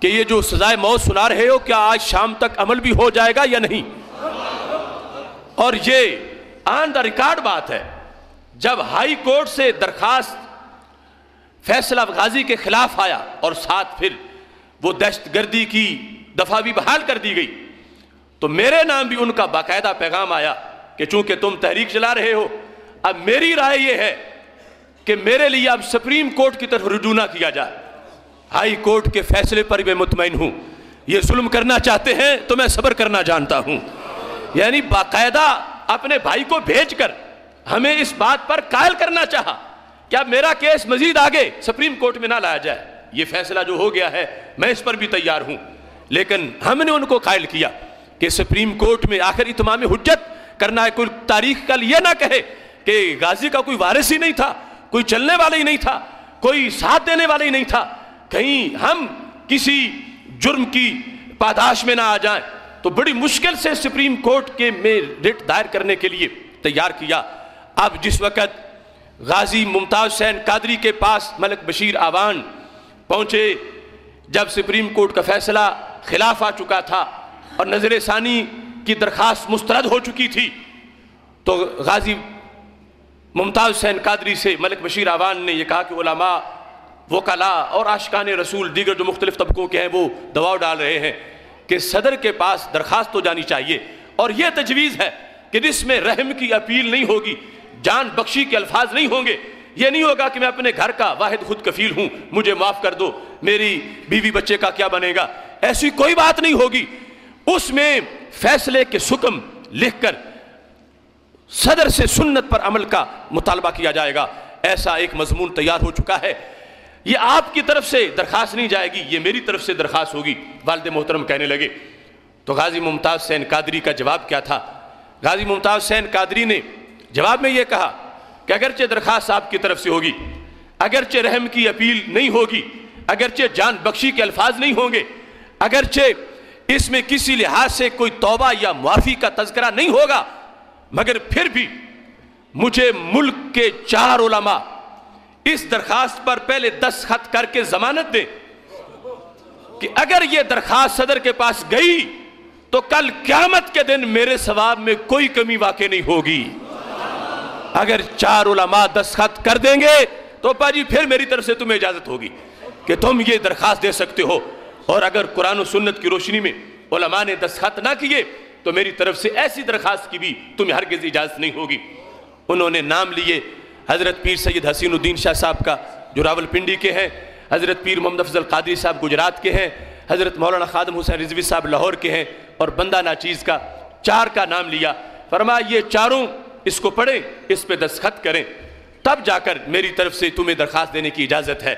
S3: کہ یہ جو سزائے موت سنا رہے ہو کیا آج شام تک عمل بھی ہو جائے گا یا نہیں؟ اور یہ آن دا ریکارڈ بات ہے، جب ہائی کورٹ سے درخواست فیصلہ غازی کے خلاف آیا اور ساتھ پھر وہ دہشت گردی کی دفعہ بھی بحال کر دی گئی تو میرے نام بھی ان کا باقاعدہ پیغام آیا کہ چونکہ تم تحریک چلا رہے ہو، اب میری رائے یہ ہے کہ میرے لیے اب سپریم کورٹ کی طرف رجوع نہ کیا جائے، ہائی کورٹ کے فیصلے پر میں مطمئن ہوں، یہ ظلم کرنا چاہتے ہیں تو میں صبر کرنا جانتا ہوں، یعنی باقاعدہ اپنے بھائی کو بھیج کر ہمیں اس بات پر قائل کرنا چاہا کہ اب میرا کیس مزید آگے سپریم کورٹ میں نہ لایا جائے، یہ فیصلہ جو ہو گیا ہے میں اس پر بھی تیار ہوں، لیکن ہم نے ان کو قائل کیا کہ سپریم کورٹ میں آخر اتمام حجت کرنا ہے، کوئی تاریخ کل یہ نہ کہے کہ غازی کا کوئی وارث ہی نہیں تھا، کوئی چلنے والا ہی نہیں تھا، کوئی ساتھ دینے والا ہی نہیں تھا، کہیں ہم کسی جرم کی پاداش میں نہ آ جائیں۔ تو بڑی مشکل سے سپریم کورٹ کے میں رٹ دائر کرنے کے لیے تیار کیا۔ اب جس وقت غازی ممتاز حسین قادری کے پاس ملک بشیر آوان پہنچے، جب سپریم کورٹ کا فیصلہ خلاف آ چکا تھا اور نظر ثانی کی درخواست مسترد ہو چکی تھی، تو غازی ممتاز حسین قادری سے ملک بشیر آوان نے یہ کہا کہ علماء، وکلاء اور عاشقان رسول دیگر جو مختلف طبقوں کے ہیں وہ دباؤ ڈال رہے ہیں کہ صدر کے پاس درخواست تو جانی چاہیے، اور یہ تجویز ہے کہ جس میں رحم کی اپیل نہیں ہوگی، جان بخشی کے الفاظ نہیں ہوں گے، یہ نہیں ہوگا کہ میں اپنے گھر کا واحد خود کفیل ہوں، مجھے معاف کر دو، میری بیوی بچے کا کیا بنے گا، ایسی کوئی بات نہیں ہوگی۔ اس میں فیصلے کے حکم لکھ کر صدر سے سنت پر عمل کا مطالبہ کیا جائے گا، ایسا ایک مضمون تیار ہو چکا ہے۔ یہ آپ کی طرف سے درخواست نہیں جائے گی، یہ میری طرف سے درخواست ہوگی۔ والد محترم کہنے لگے تو غازی ممتاز حسین قادری کا جواب کیا تھا؟ غازی ممتاز حسین قادری نے جواب میں یہ کہا کہ اگرچہ درخواست آپ کی طرف سے ہوگی، اگرچہ رحم کی اپیل نہیں ہوگی، اگرچہ جان بخشی کے الفاظ نہیں ہوں گے، اگرچہ اس میں کسی لحاظ سے کوئی توبہ یا معافی کا تذکرہ نہیں ہوگا، مگر پھر بھی مجھے ملک کے 4 علماء اس درخواست پر پہلے دستخط کر کے ضمانت دیں کہ اگر یہ درخواست صدر کے پاس گئی تو کل قیامت کے دن میرے ثواب میں کوئی کمی واقع نہیں ہوگی۔ اگر 4 علماء دستخط کر دیں گے تو پاجی پھر میری طرف سے تمہیں اجازت ہوگی کہ تم یہ درخواست دے سکتے ہو، اور اگر قرآن و سنت کی روشنی میں علماء نے دستخط نہ کیے تو میری طرف سے ایسی درخواست کی بھی تمہیں ہرگز اجازت نہیں ہوگی۔ انہوں نے نام لیے حضرت پیر سید حسین الدین شاہ صاحب کا جو راول پنڈی کے ہیں، حضرت پیر محمد افضل قادری صاحب گجرات کے ہیں، حضرت مولانا خادم حسین رضوی صاحب لاہور کے ہیں، اور بندہ ناچیز کا، 4 کا نام لیا۔ فرمایا یہ 4 اس کو پڑھیں، اس پہ دستخط کریں، تب جا کر میری طرف سے تمہیں درخواست دینے کی اجازت ہے۔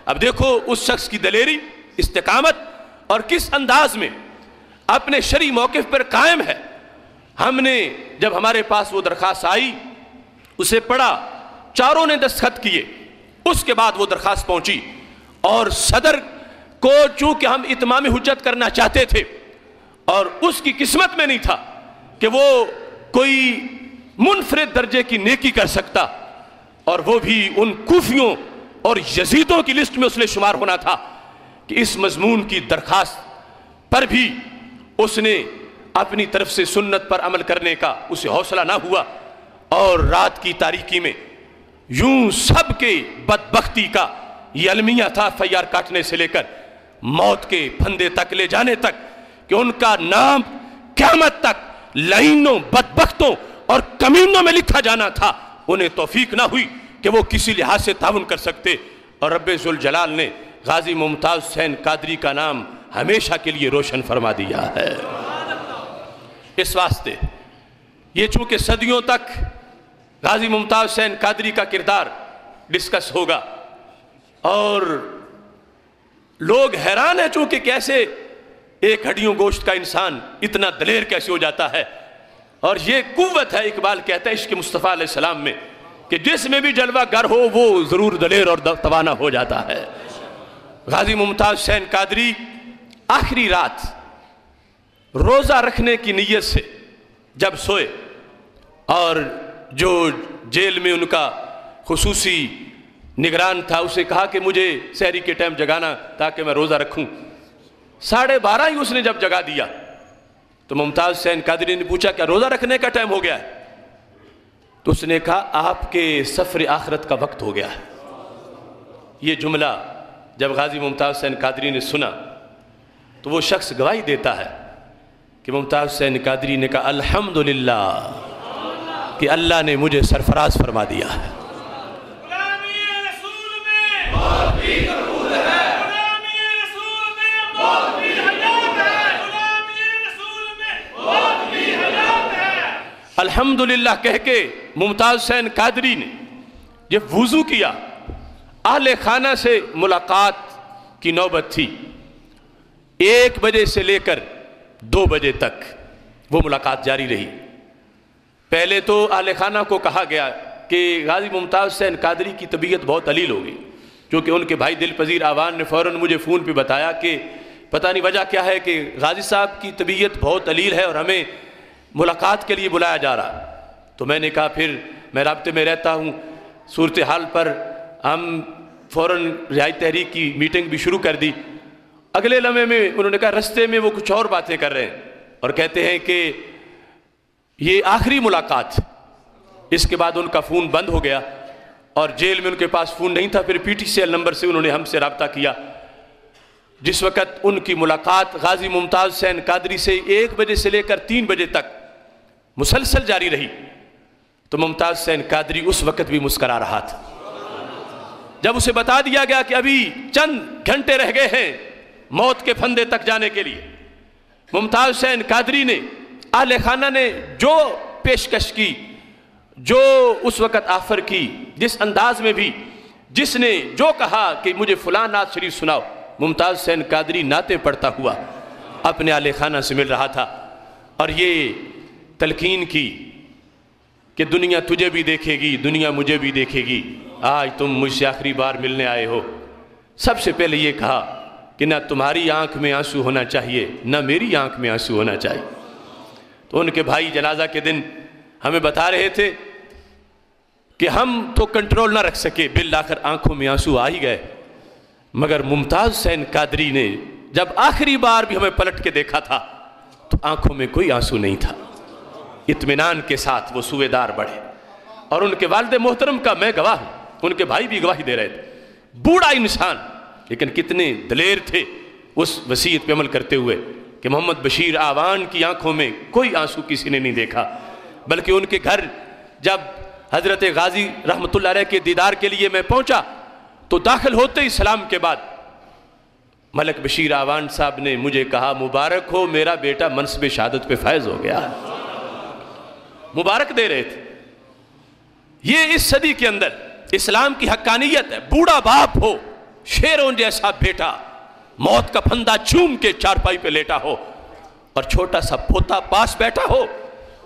S3: اب دیکھو اس شخص کی دلیری، استقامت، اور کس انداز میں اپنے شرعی موقف پر قائم ہے۔ ہم نے جب ہمارے پاس وہ درخواست آئی اسے پڑھا، 4 نے دستخط کیے، اس کے بعد وہ درخواست پہنچی، اور صدر کو چونکہ ہم اتمام حجت کرنا چاہتے تھے اور اس کی قسمت میں نہیں تھا کہ وہ کوئی منفرد درجے کی نیکی کر سکتا، اور وہ بھی ان کوفیوں اور یزیدوں کی لسٹ میں اس نے شمار ہونا تھا، کہ اس مضمون کی درخواست پر بھی اس نے اپنی طرف سے سنت پر عمل کرنے کا اسے حوصلہ نہ ہوا، اور رات کی تاریکی میں یوں سب کے بدبختی کا یہ المیہ تھا، فیار کاٹنے سے لے کر موت کے پھندے تک لے جانے تک، کہ ان کا نام قیامت تک لعینوں، بدبختوں اور کمینوں میں لکھا جانا تھا۔ انہیں توفیق نہ ہوئی کہ وہ کسی لحاظ سے تعاون کر سکتے، اور رب ذوالجلال نے غازی ممتاز حسین قادری کا نام ہمیشہ کے لیے روشن فرما دیا ہے۔ اس واسطے یہ چونکہ صدیوں تک غازی ممتاز حسین قادری کا کردار ڈسکس ہوگا، اور لوگ حیران ہیں چونکہ کیسے ایک ہڈیوں گوشت کا انسان اتنا دلیر کیسے ہو جاتا ہے، اور یہ قوت ہے، اقبال کہتا ہے عشق مصطفیٰ علیہ السلام میں، کہ جس میں بھی جلوہ گر ہو وہ ضرور دلیر اور توانا ہو جاتا ہے۔ غازی ممتاز حسین قادری آخری رات روزہ رکھنے کی نیت سے جب سوئے، اور جو جیل میں ان کا خصوصی نگران تھا اسے کہا کہ مجھے سحری کے ٹائم جگانا تاکہ میں روزہ رکھوں، 12:30 ہی اس نے جب جگا دیا تو ممتاز حسین قادری نے پوچھا کیا روزہ رکھنے کا ٹائم ہو گیا ہے؟ تو اس نے کہا آپ کے سفر آخرت کا وقت ہو گیا ہے۔ یہ جملہ جب غازی ممتاز حسین قادری نے سنا تو وہ شخص گواہی دیتا ہے کہ ممتاز حسین قادری نے کہا الحمدللہ کہ اللہ نے مجھے سرفراز فرما دیا ہے۔ الحمدللہ کہہ کے ممتاز حسین قادری نے جب وضو کیا، اہل خانہ سے ملاقات کی نوبت تھی، 1 بجے سے لے کر 2 بجے تک وہ ملاقات جاری رہی۔ پہلے تو اہل خانہ کو کہا گیا کہ غازی ممتاز حسین قادری کی طبیعت بہت علیل ہو گئی، کیونکہ ان کے بھائی دل پذیر آوان نے فوراً مجھے فون پہ بتایا کہ پتہ نہیں وجہ کیا ہے کہ غازی صاحب کی طبیعت بہت علیل ہے اور ہمیں ملاقات کے لیے بلایا جا رہا۔ تو میں نے کہا پھر میں رابطے میں رہتا ہوں، صورتحال پر ہم فوراً رہائی تحریک کی میٹنگ بھی شروع کر دی۔ اگلے لمحے میں انہوں نے کہا رستے میں وہ کچھ اور باتیں کر رہے ہیں اور کہتے ہیں کہ یہ آخری ملاقات۔ اس کے بعد ان کا فون بند ہو گیا اور جیل میں ان کے پاس فون نہیں تھا۔ پھر PTCL نمبر سے انہوں نے ہم سے رابطہ کیا۔ جس وقت ان کی ملاقات غازی ممتاز حسین قادری سے 1 بجے سے لے کر 3 بجے تک مسلسل جاری رہی، تو ممتاز حسین قادری اس وقت بھی مسکرا رہا تھا۔ جب اسے بتا دیا گیا کہ ابھی چند گھنٹے رہ گئے ہیں موت کے پھندے تک جانے کے لیے، ممتاز حسین قادری نے، اہل خانہ نے جو پیشکش کی، جو اس وقت آفر کی، جس انداز میں بھی، جس نے جو کہا کہ مجھے فلاں نعت شریف سناؤ، ممتاز حسین قادری نعتیں پڑھتا ہوا اپنے اہل خانہ سے مل رہا تھا اور یہ تلقین کی کہ دنیا تجھے بھی دیکھے گی، دنیا مجھے بھی دیکھے گی، آج تم مجھ سے آخری بار ملنے آئے ہو۔ سب سے پہلے یہ کہا کہ نہ تمہاری آنکھ میں آنسو ہونا چاہیے، نہ میری آنکھ میں آنسو ہونا چاہیے۔ تو ان کے بھائی جنازہ کے دن ہمیں بتا رہے تھے کہ ہم تو کنٹرول نہ رکھ سکے، بالآخر آنکھوں میں آنسو آ ہی گئے، مگر ممتاز حسین قادری نے جب آخری بار بھی ہمیں پلٹ کے دیکھا تھا تو آنکھوں میں کوئی آنسو نہیں تھا۔ اطمینان کے ساتھ وہ سوئے دار بڑھے اور ان کے والد محترم کا میں گواہ ہوں، ان کے بھائی بھی گواہی دے رہے تھے۔ بوڑھا انسان لیکن کتنے دلیر تھے اس وصیت پہ عمل کرتے ہوئے کہ محمد بشیر آوان کی آنکھوں میں کوئی آنسو کسی نے نہیں دیکھا، بلکہ ان کے گھر جب حضرت غازی رحمت اللہ علیہ کے دیدار کے لیے میں پہنچا تو داخل ہوتے ہی سلام کے بعد ملک بشیر آوان صاحب نے مجھے کہا مبارک ہو میرا بیٹا منصب شہادت پہ فائز ہو گیا۔ مبارک دے رہے تھے۔ یہ اس صدی کے اندر اسلام کی حقانیت ہے، بوڑھا باپ ہو، شیروں جیسا بیٹا موت کا پھندا چوم کے چارپائی پہ لیٹا ہو اور چھوٹا سا پوتا پاس بیٹھا ہو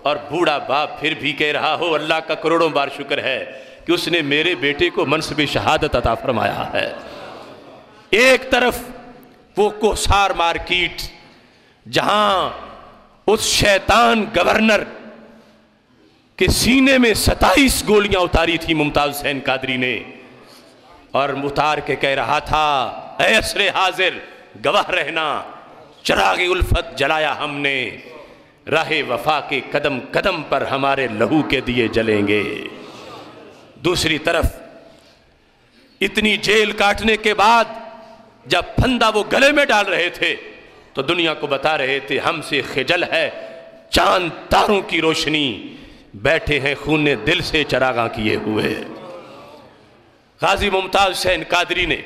S3: اور بوڑھا باپ پھر بھی کہہ رہا ہو اللہ کا کروڑوں بار شکر ہے کہ اس نے میرے بیٹے کو منصب شہادت عطا فرمایا ہے۔ ایک طرف وہ کوسار مارکیٹ جہاں اس شیطان گورنر کے سینے میں 27 گولیاں اتاری تھی ممتاز حسین قادری نے، اور اتار کے کہہ رہا تھا اے عصر حاضر گواہ رہنا، چراغ الفت جلایا ہم نے، راہ وفا کے قدم قدم پر ہمارے لہو کے دیے جلیں گے۔ دوسری طرف اتنی جیل کاٹنے کے بعد جب پھندا وہ گلے میں ڈال رہے تھے تو دنیا کو بتا رہے تھے ہم سے خجل ہے چاند تاروں کی روشنی، بیٹھے ہیں خون دل سے چراغاں کیے ہوئے۔ غازی ممتاز حسین قادری نے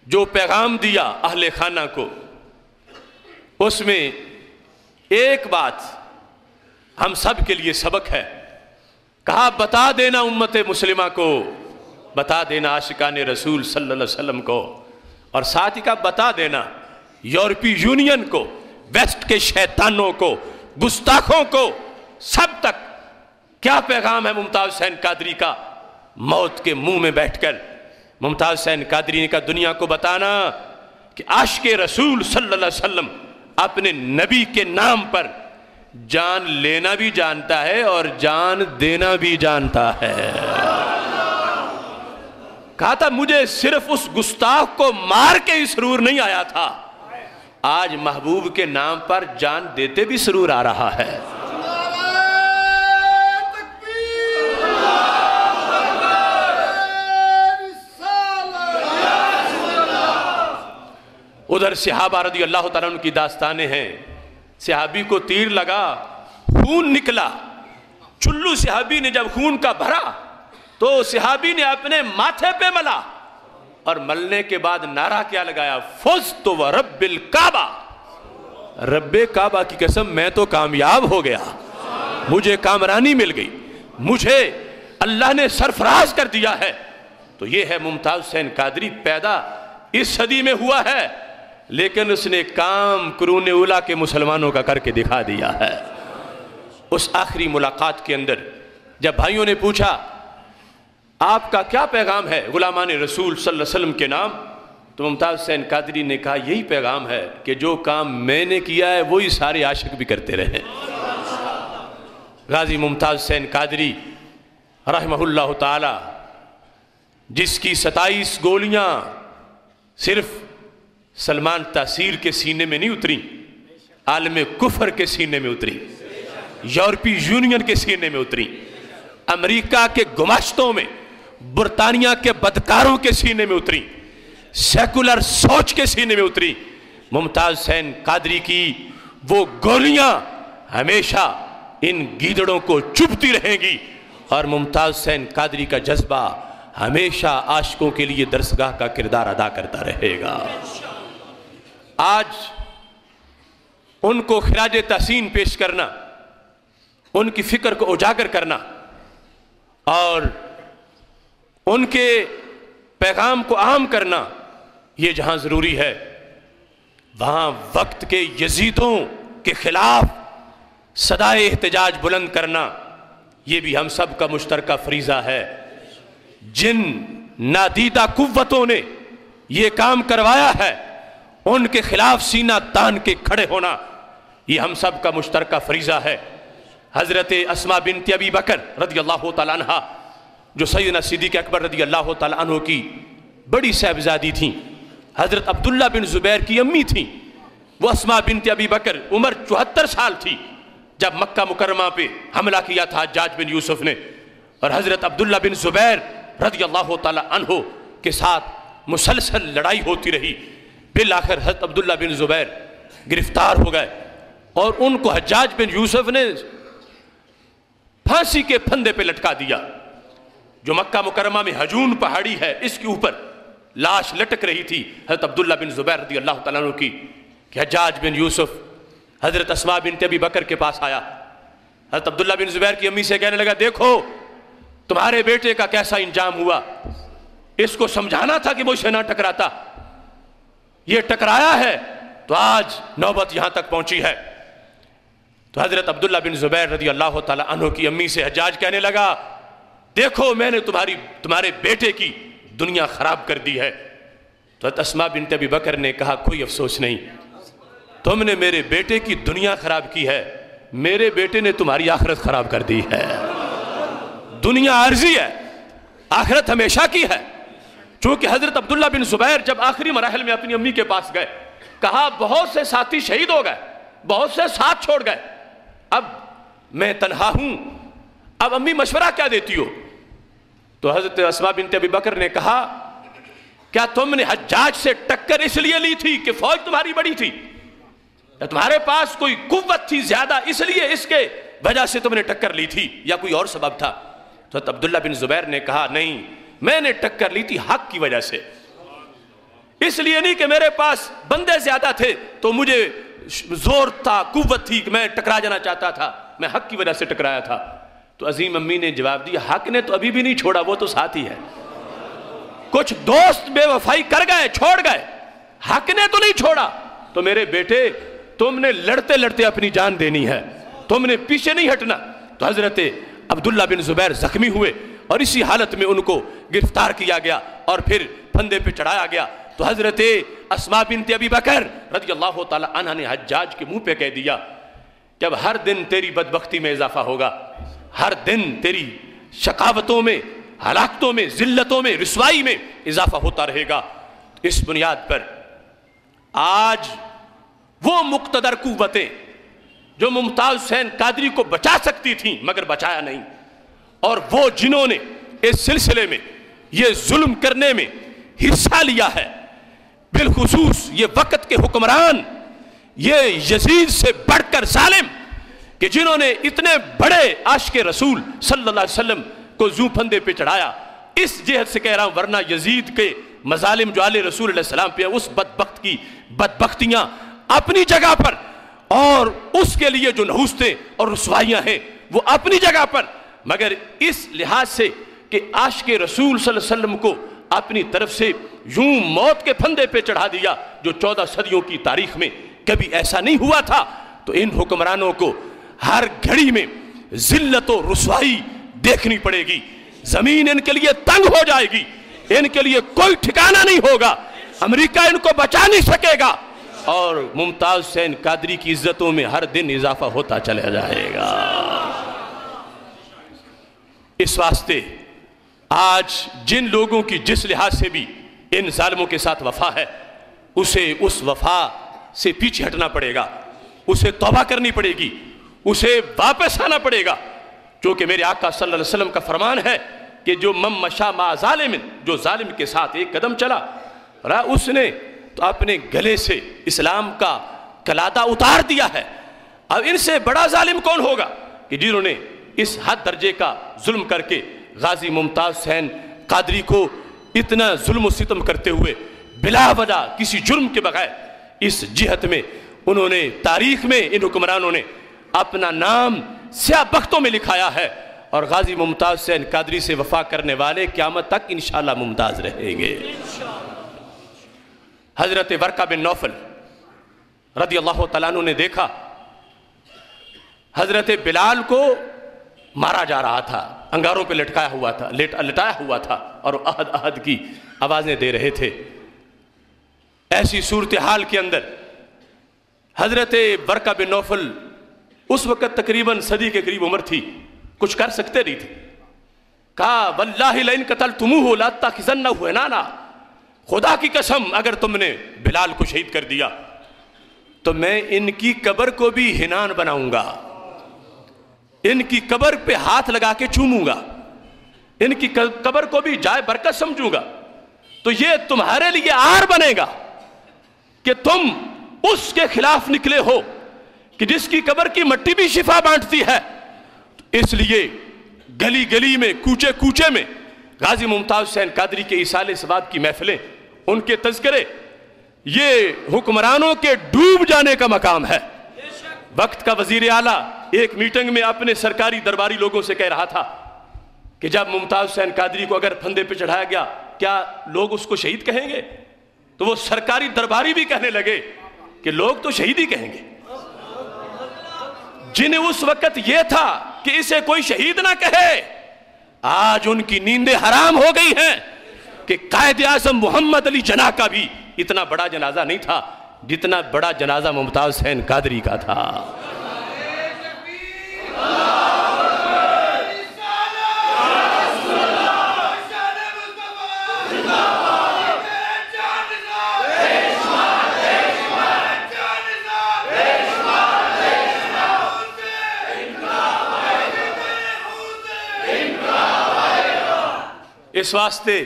S3: جو پیغام دیا اہل خانہ کو، اس میں ایک بات ہم سب کے لیے سبق ہے۔ کہا بتا دینا امت مسلمہ کو، بتا دینا عاشقان رسول صلی اللہ علیہ وسلم کو، اور ساتھ ہی کہا بتا دینا یورپی یونین کو، ویسٹ کے شیطانوں کو، گستاخوں کو، سب تک کیا پیغام ہے ممتاز حسین قادری کا۔ موت کے منہ میں بیٹھ کر ممتاز حسین قادری نے کہا دنیا کو بتانا کہ عاشق رسول صلی اللہ علیہ وسلم اپنے نبی کے نام پر جان لینا بھی جانتا ہے اور جان دینا بھی جانتا ہے۔ کہا تھا مجھے صرف اس گستاخ کو مار کے ہی سرور نہیں آیا تھا، آج محبوب کے نام پر جان دیتے بھی سرور آ رہا ہے۔ ادھر صحابہ رضی اللہ تعالیٰ عنہ کی داستانیں ہیں۔ صحابی کو تیر لگا، خون نکلا، چلو صحابی نے جب خون کا بھرا تو صحابی نے اپنے ماتھے پہ ملا اور ملنے کے بعد نعرہ کیا لگایا، فزت ورب الکعبہ، رب کعبہ کی قسم میں تو کامیاب ہو گیا۔ مجھے کامرانی مل گئی، مجھے اللہ نے سرفراز کر دیا ہے۔ تو یہ ہے ممتاز حسین قادری، پیدا اس صدی میں ہوا ہے، لیکن اس نے کام قرون اولیٰ کے مسلمانوں کا کر کے دکھا دیا ہے۔ اس آخری ملاقات کے اندر جب بھائیوں نے پوچھا آپ کا کیا پیغام ہے غلامان رسول صلی اللہ علیہ وسلم کے نام، تو ممتاز حسین قادری نے کہا یہی پیغام ہے کہ جو کام میں نے کیا ہے وہی سارے عاشق بھی کرتے رہے۔ غازی ممتاز حسین قادری رحمہ اللہ تعالی، جس کی 27 گولیاں صرف سلمان تاثیر کے سینے میں نہیں اتری، عالم کفر کے سینے میں اتری، یورپی یونین کے سینے میں اتری، امریکہ کے گماشتوں میں، برطانیہ کے بدکاروں کے سینے میں اتری، سیکولر سوچ کے سینے میں اتری۔ ممتاز حسین قادری کی وہ گولیاں ہمیشہ ان گیدڑوں کو چبھتی رہیں گی، اور ممتاز حسین قادری کا جذبہ ہمیشہ عاشقوں کے لیے درسگاہ کا کردار ادا کرتا رہے گا۔ آج ان کو خراج تحسین پیش کرنا، ان کی فکر کو اجاگر کرنا اور ان کے پیغام کو عام کرنا، یہ جہاں ضروری ہے وہاں وقت کے یزیدوں کے خلاف صدائے احتجاج بلند کرنا یہ بھی ہم سب کا مشترکہ فریضہ ہے۔ جن نادیدہ قوتوں نے یہ کام کروایا ہے ان کے خلاف سینہ تان کے کھڑے ہونا یہ ہم سب کا مشترکہ فریضہ ہے۔ حضرت اسماء بنت ابی بکر رضی اللہ تعالیٰ عنہ، جو سیدنا صدیق اکبر رضی اللہ تعالیٰ عنہ کی بڑی صاحبزادی تھیں، حضرت عبداللہ بن زبیر کی امی تھیں، وہ اسماء بنت ابی بکر عمر 74 سال تھی جب مکہ مکرمہ پہ حملہ کیا تھا حجاج بن یوسف نے، اور حضرت عبداللہ بن زبیر رضی اللہ تعالیٰ عنہ کے ساتھ مسلسل لڑائی ہوتی رہی۔ بالآخر حضرت عبداللہ بن زبیر گرفتار ہو گئے اور ان کو حجاج بن یوسف نے پھانسی کے پھندے پہ لٹکا دیا۔ جو مکہ مکرمہ میں حجون پہاڑی ہے اس کے اوپر لاش لٹک رہی تھی حضرت عبداللہ بن زبیر رضی اللہ تعالیٰ عنہ کی، کہ حجاج بن یوسف حضرت اسماء بنت ابی بکر کے پاس آیا، حضرت عبداللہ بن زبیر کی امی سے کہنے لگا دیکھو تمہارے بیٹے کا کیسا انجام ہوا، اس کو سمجھانا تھا کہ مجھ سے نہ ٹکراتا، یہ ٹکرایا ہے تو آج نوبت یہاں تک پہنچی ہے۔ تو حضرت عبداللہ بن زبیر رضی اللہ تعالیٰ عنہ کی امی سے حجاج کہنے لگا دیکھو میں نے تمہارے بیٹے کی دنیا خراب کر دی ہے۔ تو حضرت اسماء بنت ابی بکر نے کہا کوئی افسوس نہیں، تم نے میرے بیٹے کی دنیا خراب کی ہے، میرے بیٹے نے تمہاری آخرت خراب کر دی ہے۔ دنیا عارضی ہے، آخرت ہمیشہ کی ہے۔ چونکہ حضرت عبداللہ بن زبیر جب آخری مراحل میں اپنی امی کے پاس گئے، کہا بہت سے ساتھی شہید ہو گئے، بہت سے ساتھ چھوڑ گئے، اب میں تنہا ہوں، اب امی مشورہ کیا دیتی ہو؟ تو حضرت اسماء بنت ابی بکر نے کہا کیا تم نے حجاج سے ٹکر اس لیے لی تھی کہ فوج تمہاری بڑی تھی، یا تمہارے پاس کوئی قوت تھی زیادہ اس لیے اس کے وجہ سے تم نے ٹکر لی تھی، یا کوئی اور سبب تھا؟ تو حضرت عبداللہ بن زبیر نے کہا نہیں، میں نے ٹکر لی تھی حق کی وجہ سے، اس لیے نہیں کہ میرے پاس بندے زیادہ تھے تو مجھے زور تھا، قوت تھی کہ میں ٹکرا جانا چاہتا تھا، میں حق کی وجہ سے ٹکرایا تھا۔ تو عظیم امی نے جواب دیا حق نے تو ابھی بھی نہیں چھوڑا، وہ تو ساتھ ہی ہے، کچھ دوست بے وفائی کر گئے چھوڑ گئے، حق نے تو نہیں چھوڑا۔ تو میرے بیٹے تم نے لڑتے لڑتے اپنی جان دینی ہے، تم نے پیچھے نہیں ہٹنا۔ تو حضرت عبداللہ بن زبیر زخمی ہوئے اور اسی حالت میں ان کو گرفتار کیا گیا اور پھر پھندے پہ چڑھایا گیا۔ تو حضرت اسماء بنت ابی بکر رضی اللہ تعالی عنہ نے حجاج کے منہ پہ کہہ دیا کہ اب ہر دن تیری بدبختی میں اضافہ ہوگا، ہر دن تیری شقاوتوں میں، ہلاکتوں میں، ذلتوں میں، رسوائی میں اضافہ ہوتا رہے گا۔ اس بنیاد پر آج وہ مقتدر قوتیں جو ممتاز حسین قادری کو بچا سکتی تھیں مگر بچایا نہیں، اور وہ جنہوں نے اس سلسلے میں یہ ظلم کرنے میں حصہ لیا ہے، بالخصوص یہ وقت کے حکمران، یہ یزید سے بڑھ کر ظالم کہ جنہوں نے اتنے بڑے عاشق رسول صلی اللہ علیہ وسلم کو زوں پھندے پہ چڑھایا، اس جہت سے کہہ رہا ہوں، ورنہ یزید کے مظالم جو آل رسول علیہ السلام پہ اس بدبخت کی بدبختیاں اپنی جگہ پر، اور اس کے لیے جو نحوستیں اور رسوائیاں ہیں وہ اپنی جگہ پر، مگر اس لحاظ سے کہ عاشق رسول صلی اللہ علیہ وسلم کو اپنی طرف سے یوں موت کے پھندے پہ چڑھا دیا جو 14 صدیوں کی تاریخ میں کبھی ایسا نہیں ہوا تھا. تو ان حکمرانوں کو ہر گھڑی میں ذلت و رسوائی دیکھنی پڑے گی. زمین ان کے لیے تنگ ہو جائے گی، ان کے لیے کوئی ٹھکانہ نہیں ہوگا، امریکہ ان کو بچا نہیں سکے گا، اور ممتاز حسین قادری کی عزتوں میں ہر دن اضافہ ہوتا چلا جائے گا. اس واسطے آج جن لوگوں کی جس لحاظ سے بھی ان ظالموں کے ساتھ وفا ہے، اسے اس وفا سے پیچھے ہٹنا پڑے گا، اسے توبہ کرنی پڑے گی، اسے واپس آنا پڑے گا. چونکہ میرے آقا صلی اللہ علیہ وسلم کا فرمان ہے کہ جو من مشا مع ظالم، جو ظالم کے ساتھ ایک قدم چلا، اس نے تو اپنے گلے سے اسلام کا کلادہ اتار دیا ہے. اب ان سے بڑا ظالم کون ہوگا کہ جنہوں نے اس حد درجے کا ظلم کر کے غازی ممتاز حسین قادری کو اتنا ظلم و ستم کرتے ہوئے بلا وجہ کسی جرم کے بغیر اس جہت میں انہوں نے تاریخ میں ان حکمرانوں نے اپنا نام سیاہ بختوں میں لکھایا ہے. اور غازی ممتاز حسین قادری سے وفا کرنے والے قیامت تک انشاءاللہ ممتاز رہیں گے. حضرت ورقہ بن نوفل رضی اللہ تعالیٰ عنہ نے دیکھا حضرت بلال کو مارا جا رہا تھا، انگاروں پہ لٹایا ہوا تھا اور احد احد کی آوازیں دے رہے تھے. ایسی صورتحال کے اندر حضرت ورقہ بن نوفل اس وقت تقریباً صدی کے قریب عمر تھی، کچھ کر سکتے نہیں تھے. کہا واللہ لئن قتلتموہ لاتخذنہ حنانا، خدا کی قسم اگر تم نے بلال کو شہید کر دیا تو میں ان کی قبر کو بھی حنان بناؤں گا، ان کی قبر پہ ہاتھ لگا کے چوموں گا، ان کی قبر کو بھی جائے برکت سمجھوں گا. تو یہ تمہارے لیے آر بنے گا کہ تم اس کے خلاف نکلے ہو کہ جس کی قبر کی مٹی بھی شفا بانٹتی ہے. اس لیے گلی گلی میں کوچے کوچے میں غازی ممتاز حسین قادری کے ایصال ثواب کی محفلیں، ان کے تذکرے، یہ حکمرانوں کے ڈوب جانے کا مقام ہے. وقت کا وزیر اعلیٰ ایک میٹنگ میں اپنے سرکاری درباری لوگوں سے کہہ رہا تھا کہ جب ممتاز حسین قادری کو اگر پھندے پہ چڑھایا گیا کیا لوگ اس کو شہید کہیں گے؟ تو وہ سرکاری درباری بھی کہنے لگے کہ لوگ تو شہید ہی کہیں گے. جنہیں اس وقت یہ تھا کہ اسے کوئی شہید نہ کہے، آج ان کی نیندیں حرام ہو گئی ہیں کہ قائد اعظم محمد علی جناح کا بھی اتنا بڑا جنازہ نہیں تھا جتنا بڑا جنازہ ممتاز حسین قادری کا تھا. اس واسطے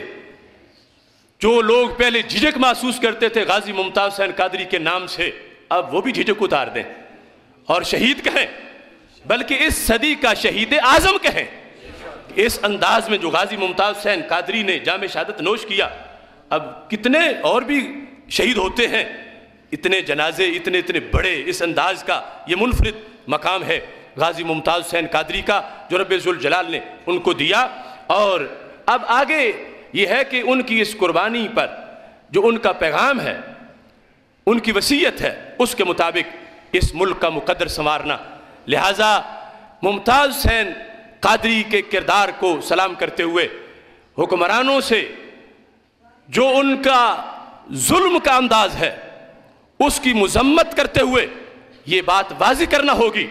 S3: جو لوگ پہلے جھجک محسوس کرتے تھے غازی ممتاز حسین قادری کے نام سے، اب وہ بھی جھجک اتار دیں اور شہید کہیں، بلکہ اس صدی کا شہید اعظم کہیں. اس انداز میں جو غازی ممتاز حسین قادری نے جام شہادت نوش کیا، اب کتنے اور بھی شہید ہوتے ہیں. اتنے جنازے اتنے بڑے، اس انداز کا یہ منفرد مقام ہے غازی ممتاز حسین قادری کا جو رب ذوالجلال نے ان کو دیا. اور اب آگے یہ ہے کہ ان کی اس قربانی پر جو ان کا پیغام ہے، ان کی وصیت ہے، اس کے مطابق اس ملک کا مقدر سنوارنا. لہٰذا ممتاز حسین قادری کے کردار کو سلام کرتے ہوئے حکمرانوں سے جو ان کا ظلم کا انداز ہے اس کی مذمت کرتے ہوئے یہ بات واضح کرنا ہوگی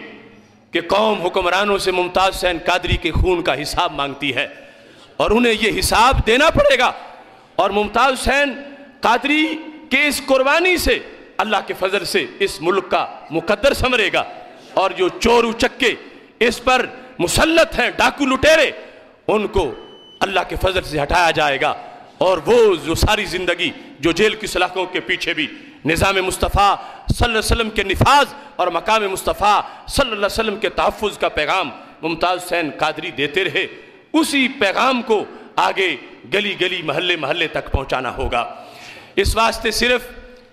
S3: کہ قوم حکمرانوں سے ممتاز حسین قادری کے خون کا حساب مانگتی ہے اور انہیں یہ حساب دینا پڑے گا. اور ممتاز حسین قادری کے اس قربانی سے اللہ کے فضل سے اس ملک کا مقدر سنورے گا، اور جو چور اچکے اس پر مسلط ہیں، ڈاکو لٹیرے، ان کو اللہ کے فضل سے ہٹایا جائے گا. اور وہ جو ساری زندگی جو جیل کی سلاخوں کے پیچھے بھی نظام مصطفیٰ صلی اللہ علیہ وسلم کے نفاذ اور مقام مصطفیٰ صلی اللہ علیہ وسلم کے تحفظ کا پیغام ممتاز حسین قادری دیتے رہے، اسی پیغام کو آگے گلی گلی محلے محلے تک پہنچانا ہوگا. اس واسطے صرف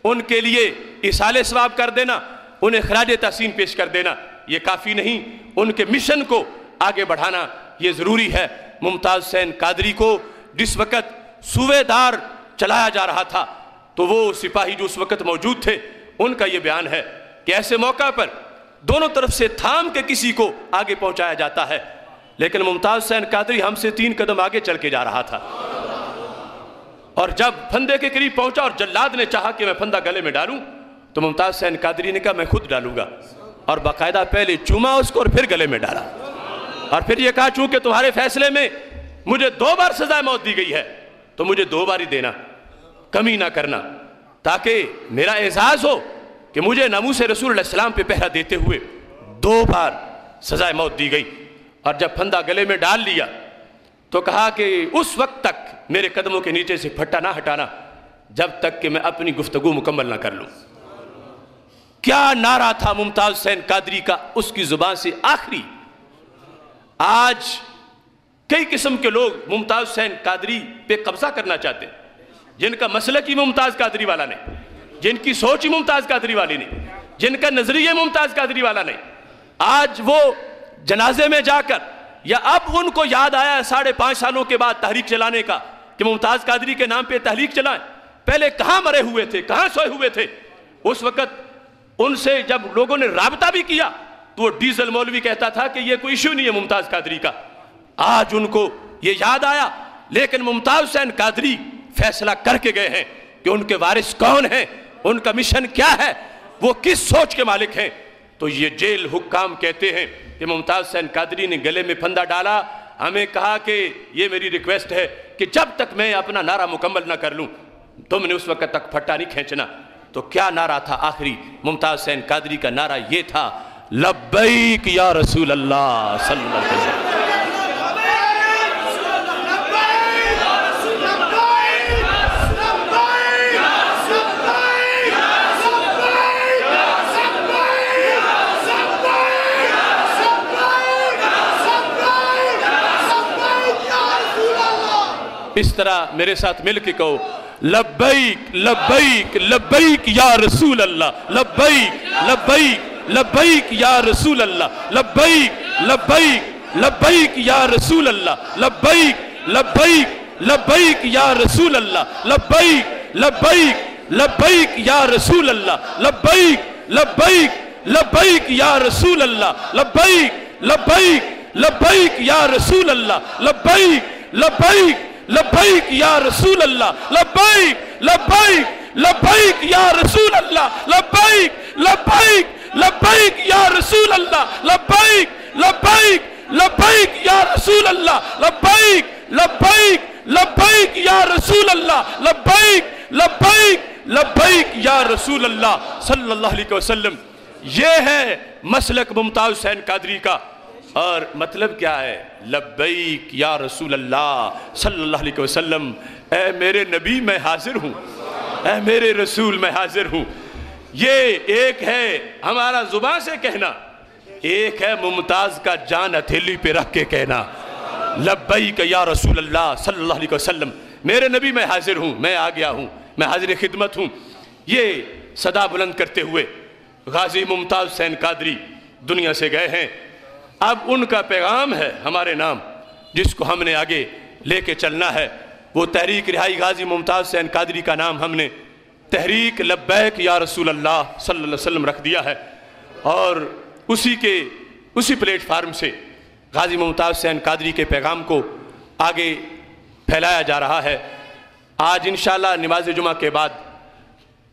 S3: ان کے لیے ایصال ثواب کر دینا، انہیں خراج تحسین پیش کر دینا یہ کافی نہیں، ان کے مشن کو آگے بڑھانا یہ ضروری ہے۔ ممتاز حسین قادری کو جس وقت صوبے دار چلایا جا رہا تھا تو وہ سپاہی جو اس وقت موجود تھے ان کا یہ بیان ہے کہ ایسے موقع پر دونوں طرف سے تھام کے کسی کو آگے پہنچایا جاتا ہے، لیکن ممتاز حسین قادری ہم سے 3 قدم آگے چل کے جا رہا تھا، اور جب پھندے کے قریب پہنچا اور جلاد نے چاہا کہ میں پھندا گلے میں ڈالوں تو ممتاز حسین قادری نے کہا میں خود ڈالوں گا، اور باقاعدہ پہلے چوما اس کو اور پھر گلے میں ڈالا، اور پھر یہ کہا چونکہ تمہارے فیصلے میں مجھے 2 بار سزائے موت دی گئی ہے تو مجھے 2 بار ہی دینا، کمی نہ کرنا، تاکہ میرا اعزاز ہو کہ مجھے ناموس رسول اللہ السلام پہ پہرا دیتے ہوئے 2 بار سزائے موت دی گئی۔ اور جب پھندا گلے میں ڈال لیا تو کہا کہ اس وقت تک میرے قدموں کے نیچے سے پھٹا نہ ہٹانا جب تک کہ میں اپنی گفتگو مکمل نہ کر لوں۔ کیا نعرہ تھا ممتاز حسین قادری کا اس کی زبان سے آخری۔ آج کئی قسم کے لوگ ممتاز حسین قادری پہ قبضہ کرنا چاہتے ہیں، جن کا مسلک ہی ممتاز قادری والا نہیں، جن کی سوچ ہی ممتاز قادری والی نہیں، جن کا نظریہ ممتاز قادری والا نہیں۔ آج وہ جنازے میں جا کر یا اب ان کو یاد آیا 5.5 سالوں کے بعد تحریک چلانے کا کہ ممتاز قادری کے نام پہ تحریک چلائیں، پہلے کہاں مرے ہوئے تھے، کہاں سوئے ہوئے تھے؟ اس وقت ان سے جب لوگوں نے رابطہ بھی کیا تو وہ ڈیزل مولوی کہتا تھا کہ یہ کوئی ایشو نہیں ہے ممتاز قادری کا۔ آج ان کو یہ یاد آیا، لیکن ممتاز حسین قادری فیصلہ کر کے گئے ہیں کہ ان کے وارث کون ہیں، ان کا مشن کیا ہے، وہ کس سوچ کے مالک ہیں۔ تو یہ جیل حکام کہتے ہیں کہ ممتاز حسین قادری نے گلے میں پھندا ڈالا، ہمیں کہا کہ یہ میری ریکویسٹ ہے کہ جب تک میں اپنا نعرہ مکمل نہ کر لوں تم نے اس وقت تک پھٹا نہیں کھینچنا۔ تو کیا نعرہ تھا آخری ممتاز حسین قادری کا نعرہ یہ تھا، لبیک یا رسول اللہ صلی اللہ علیہ وسلم۔ اس طرح میرے ساتھ مل کے کہو، لبیک لبیک لبیک یا رسول اللہ، لبیک لبیک لبیک یا رسول اللہ، لبیک لبیک لبیک یا رسول اللہ، لبیک لبیک لبیک یا رسول اللہ، لبیک لبیک لبیک یا رسول اللہ، لبیک لبیک لبیک یا رسول اللہ، لبیک لبیک لبیک یا رسول اللہ، لبیک لبیک لبیک یا رسول اللہ، لبیک لبیک لبیک یا رسول اللہ، لبیک لبیک لبیک یا رسول اللہ، لبیک لبیک لبیک یا رسول اللہ، لبیک لبیک لبیک یا رسول اللہ، لبیک لبیک لبیک یا رسول اللہ صلی اللہ علیہ وسلم۔ یہ ہے مسلک ممتاز حسین قادری کا، اور مطلب کیا ہے؟ لبیک یا رسول اللہ صلی اللہ علیہ وسلم، اے میرے نبی میں حاضر ہوں، اے میرے رسول میں حاضر ہوں۔ یہ ایک ہے ہمارا زبان سے کہنا، ایک ہے ممتاز کا جان ہتھیلی پہ رکھ کے کہنا، لبیک یا رسول اللہ صلی اللہ علیہ وسلم، میرے نبی میں حاضر ہوں، میں آ گیا ہوں، میں حاضر خدمت ہوں۔ یہ صدا بلند کرتے ہوئے غازی ممتاز حسین قادری دنیا سے گئے ہیں۔ اب ان کا پیغام ہے ہمارے نام، جس کو ہم نے آگے لے کے چلنا ہے۔ وہ تحریک رہائی غازی ممتاز حسین قادری کا نام ہم نے تحریک لبیک یا رسول اللہ صلی اللہ علیہ وسلم رکھ دیا ہے، اور اسی پلیٹ فارم سے غازی ممتاز حسین قادری کے پیغام کو آگے پھیلایا جا رہا ہے۔ آج انشاءاللہ نماز جمعہ کے بعد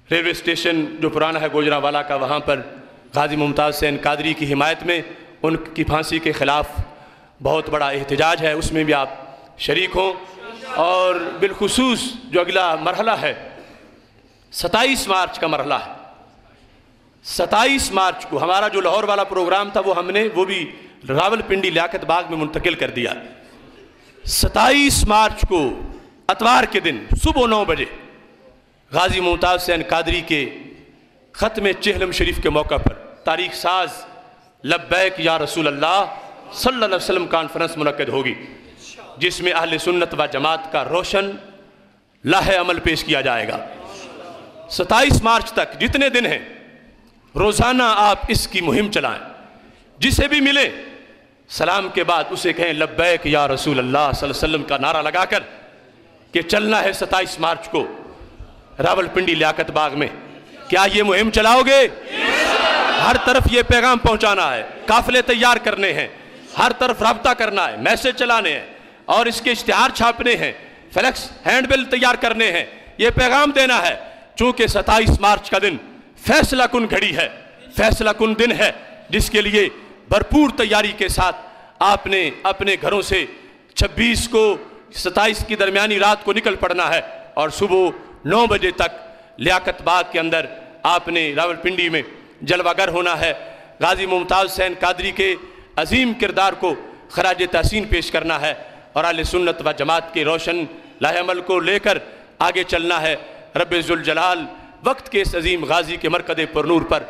S3: ریلوے اسٹیشن جو پرانا ہے گوجرانوالا کا، وہاں پر غازی ممتاز حسین قادری کی حمایت میں ان کی پھانسی کے خلاف بہت بڑا احتجاج ہے، اس میں بھی آپ شریک ہوں۔ اور بالخصوص جو اگلا مرحلہ ہے 27 مارچ کا مرحلہ ہے، 27 مارچ کو ہمارا جو لاہور والا پروگرام تھا وہ بھی راول پنڈی لیاقت باغ میں منتقل کر دیا۔ 27 مارچ کو اتوار کے دن صبح 9 بجے غازی ممتاز حسین قادری کے ختم چہلم شریف کے موقع پر تاریخ ساز لبیک یا رسول اللہ صلی اللہ علیہ وسلم کانفرنس منعقد ہوگی، جس میں اہل سنت و جماعت کا روشن لاہ عمل پیش کیا جائے گا۔ 27 مارچ تک جتنے دن ہیں روزانہ آپ اس کی مہم چلائیں، جسے بھی ملے سلام کے بعد اسے کہیں لبیک یا رسول اللہ صلی اللہ علیہ وسلم کا نعرہ لگا کر کہ چلنا ہے 27 مارچ کو راول پنڈی لیاقت باغ میں. کیا یہ مہم چلاؤ گے؟ ہر طرف یہ پیغام پہنچانا ہے، قافلے تیار کرنے ہیں، ہر طرف رابطہ کرنا ہے، میسج چلانے ہیں اور اس کے اشتہار چھاپنے ہیں، فلیکس ہینڈ بل تیار کرنے ہیں. یہ پیغام دینا ہے چونکہ 27 مارچ کا دن فیصلہ کن گھڑی ہے، فیصلہ کن دن ہے، جس کے لیے بھرپور تیاری کے ساتھ آپ نے اپنے گھروں سے 26 کو 27 کی درمیانی رات کو نکل پڑنا ہے اور صبح 9 بجے تک لیاقت باغ کے اندر آپ نے راول پنڈی میں جلوہ گر ہونا ہے. غازی ممتاز حسین قادری کے عظیم کردار کو خراج تحسین پیش کرنا ہے اور اہل سنت و جماعت کے روشن لاہ عمل کو لے کر آگے چلنا ہے. رب ذوالجلال وقت کے اس عظیم غازی کے مرکز پرنور پر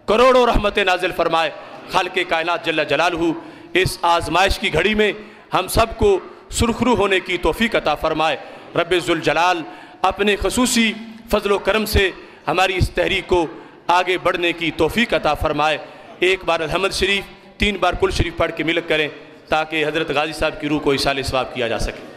S3: کروڑوں رحمت نازل فرمائے. خالق کائنات جل جلالہ اس آزمائش کی گھڑی میں ہم سب کو سرخرو ہونے کی توفیق عطا فرمائے. رب ذوالجلال اپنے خصوصی فضل و کرم سے ہماری اس تحریک کو آگے بڑھنے کی توفیق عطا فرمائے. ایک بار الحمد شریف 3 بار کل شریف پڑھ کے ملک کریں تاکہ حضرت غازی صاحب کی روح کو ایصال ثواب کیا جا سکے.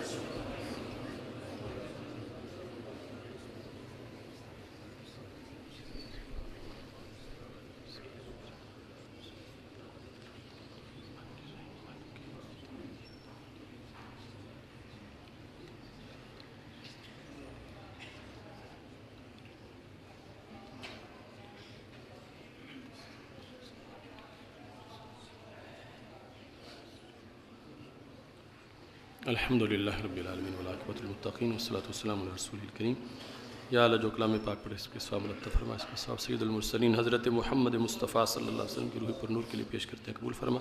S3: الحمدللہ رب العالمین والعاقبۃ للمتقین والصلاۃ والسلام علی رسول الکریم. یا اللہ جو کلام پاک پڑھے اس کے ثواب مرتب فرما، اس کا ثواب سید المرسلین حضرت محمد مصطفیٰ صلی اللہ علیہ وسلم کی روح پر نور کے لیے پیش کرتے ہیں، قبول فرما.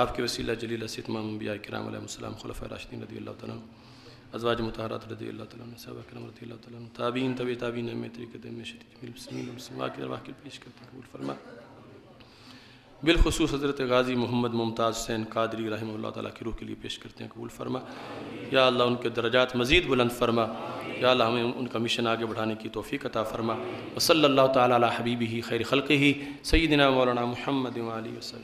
S3: آپ کے وسیلہ جلیلہ سے تمام انبیاء کرام علیہ السلام، خلفاء راشدین رضی اللہ تعالیٰ عنہ، ازواج مطہرات رضی اللہ تعالیٰ عنہ، صحابہ کرام رضی اللہ تعالیٰ عنہ، تابعین تبع تابعین میں طریقت میں شدید جمیل المسلمین والمسلمات کی ارواح کے لیے پیش کرتے ہیں، قبول فرما. بالخصوص حضرت غازی محمد ممتاز حسین قادری رحمہ اللہ تعالیٰ کی روح کے لیے پیش کرتے ہیں، قبول فرما. یا اللہ ان کے درجات مزید بلند فرما. یا اللہ ہمیں ان کا مشن آگے بڑھانے کی توفیق عطا فرما. وصلی اللہ تعالیٰ علی حبیبہ خیر خلقہ سیدنا مولانا محمد وآلہ وسلم.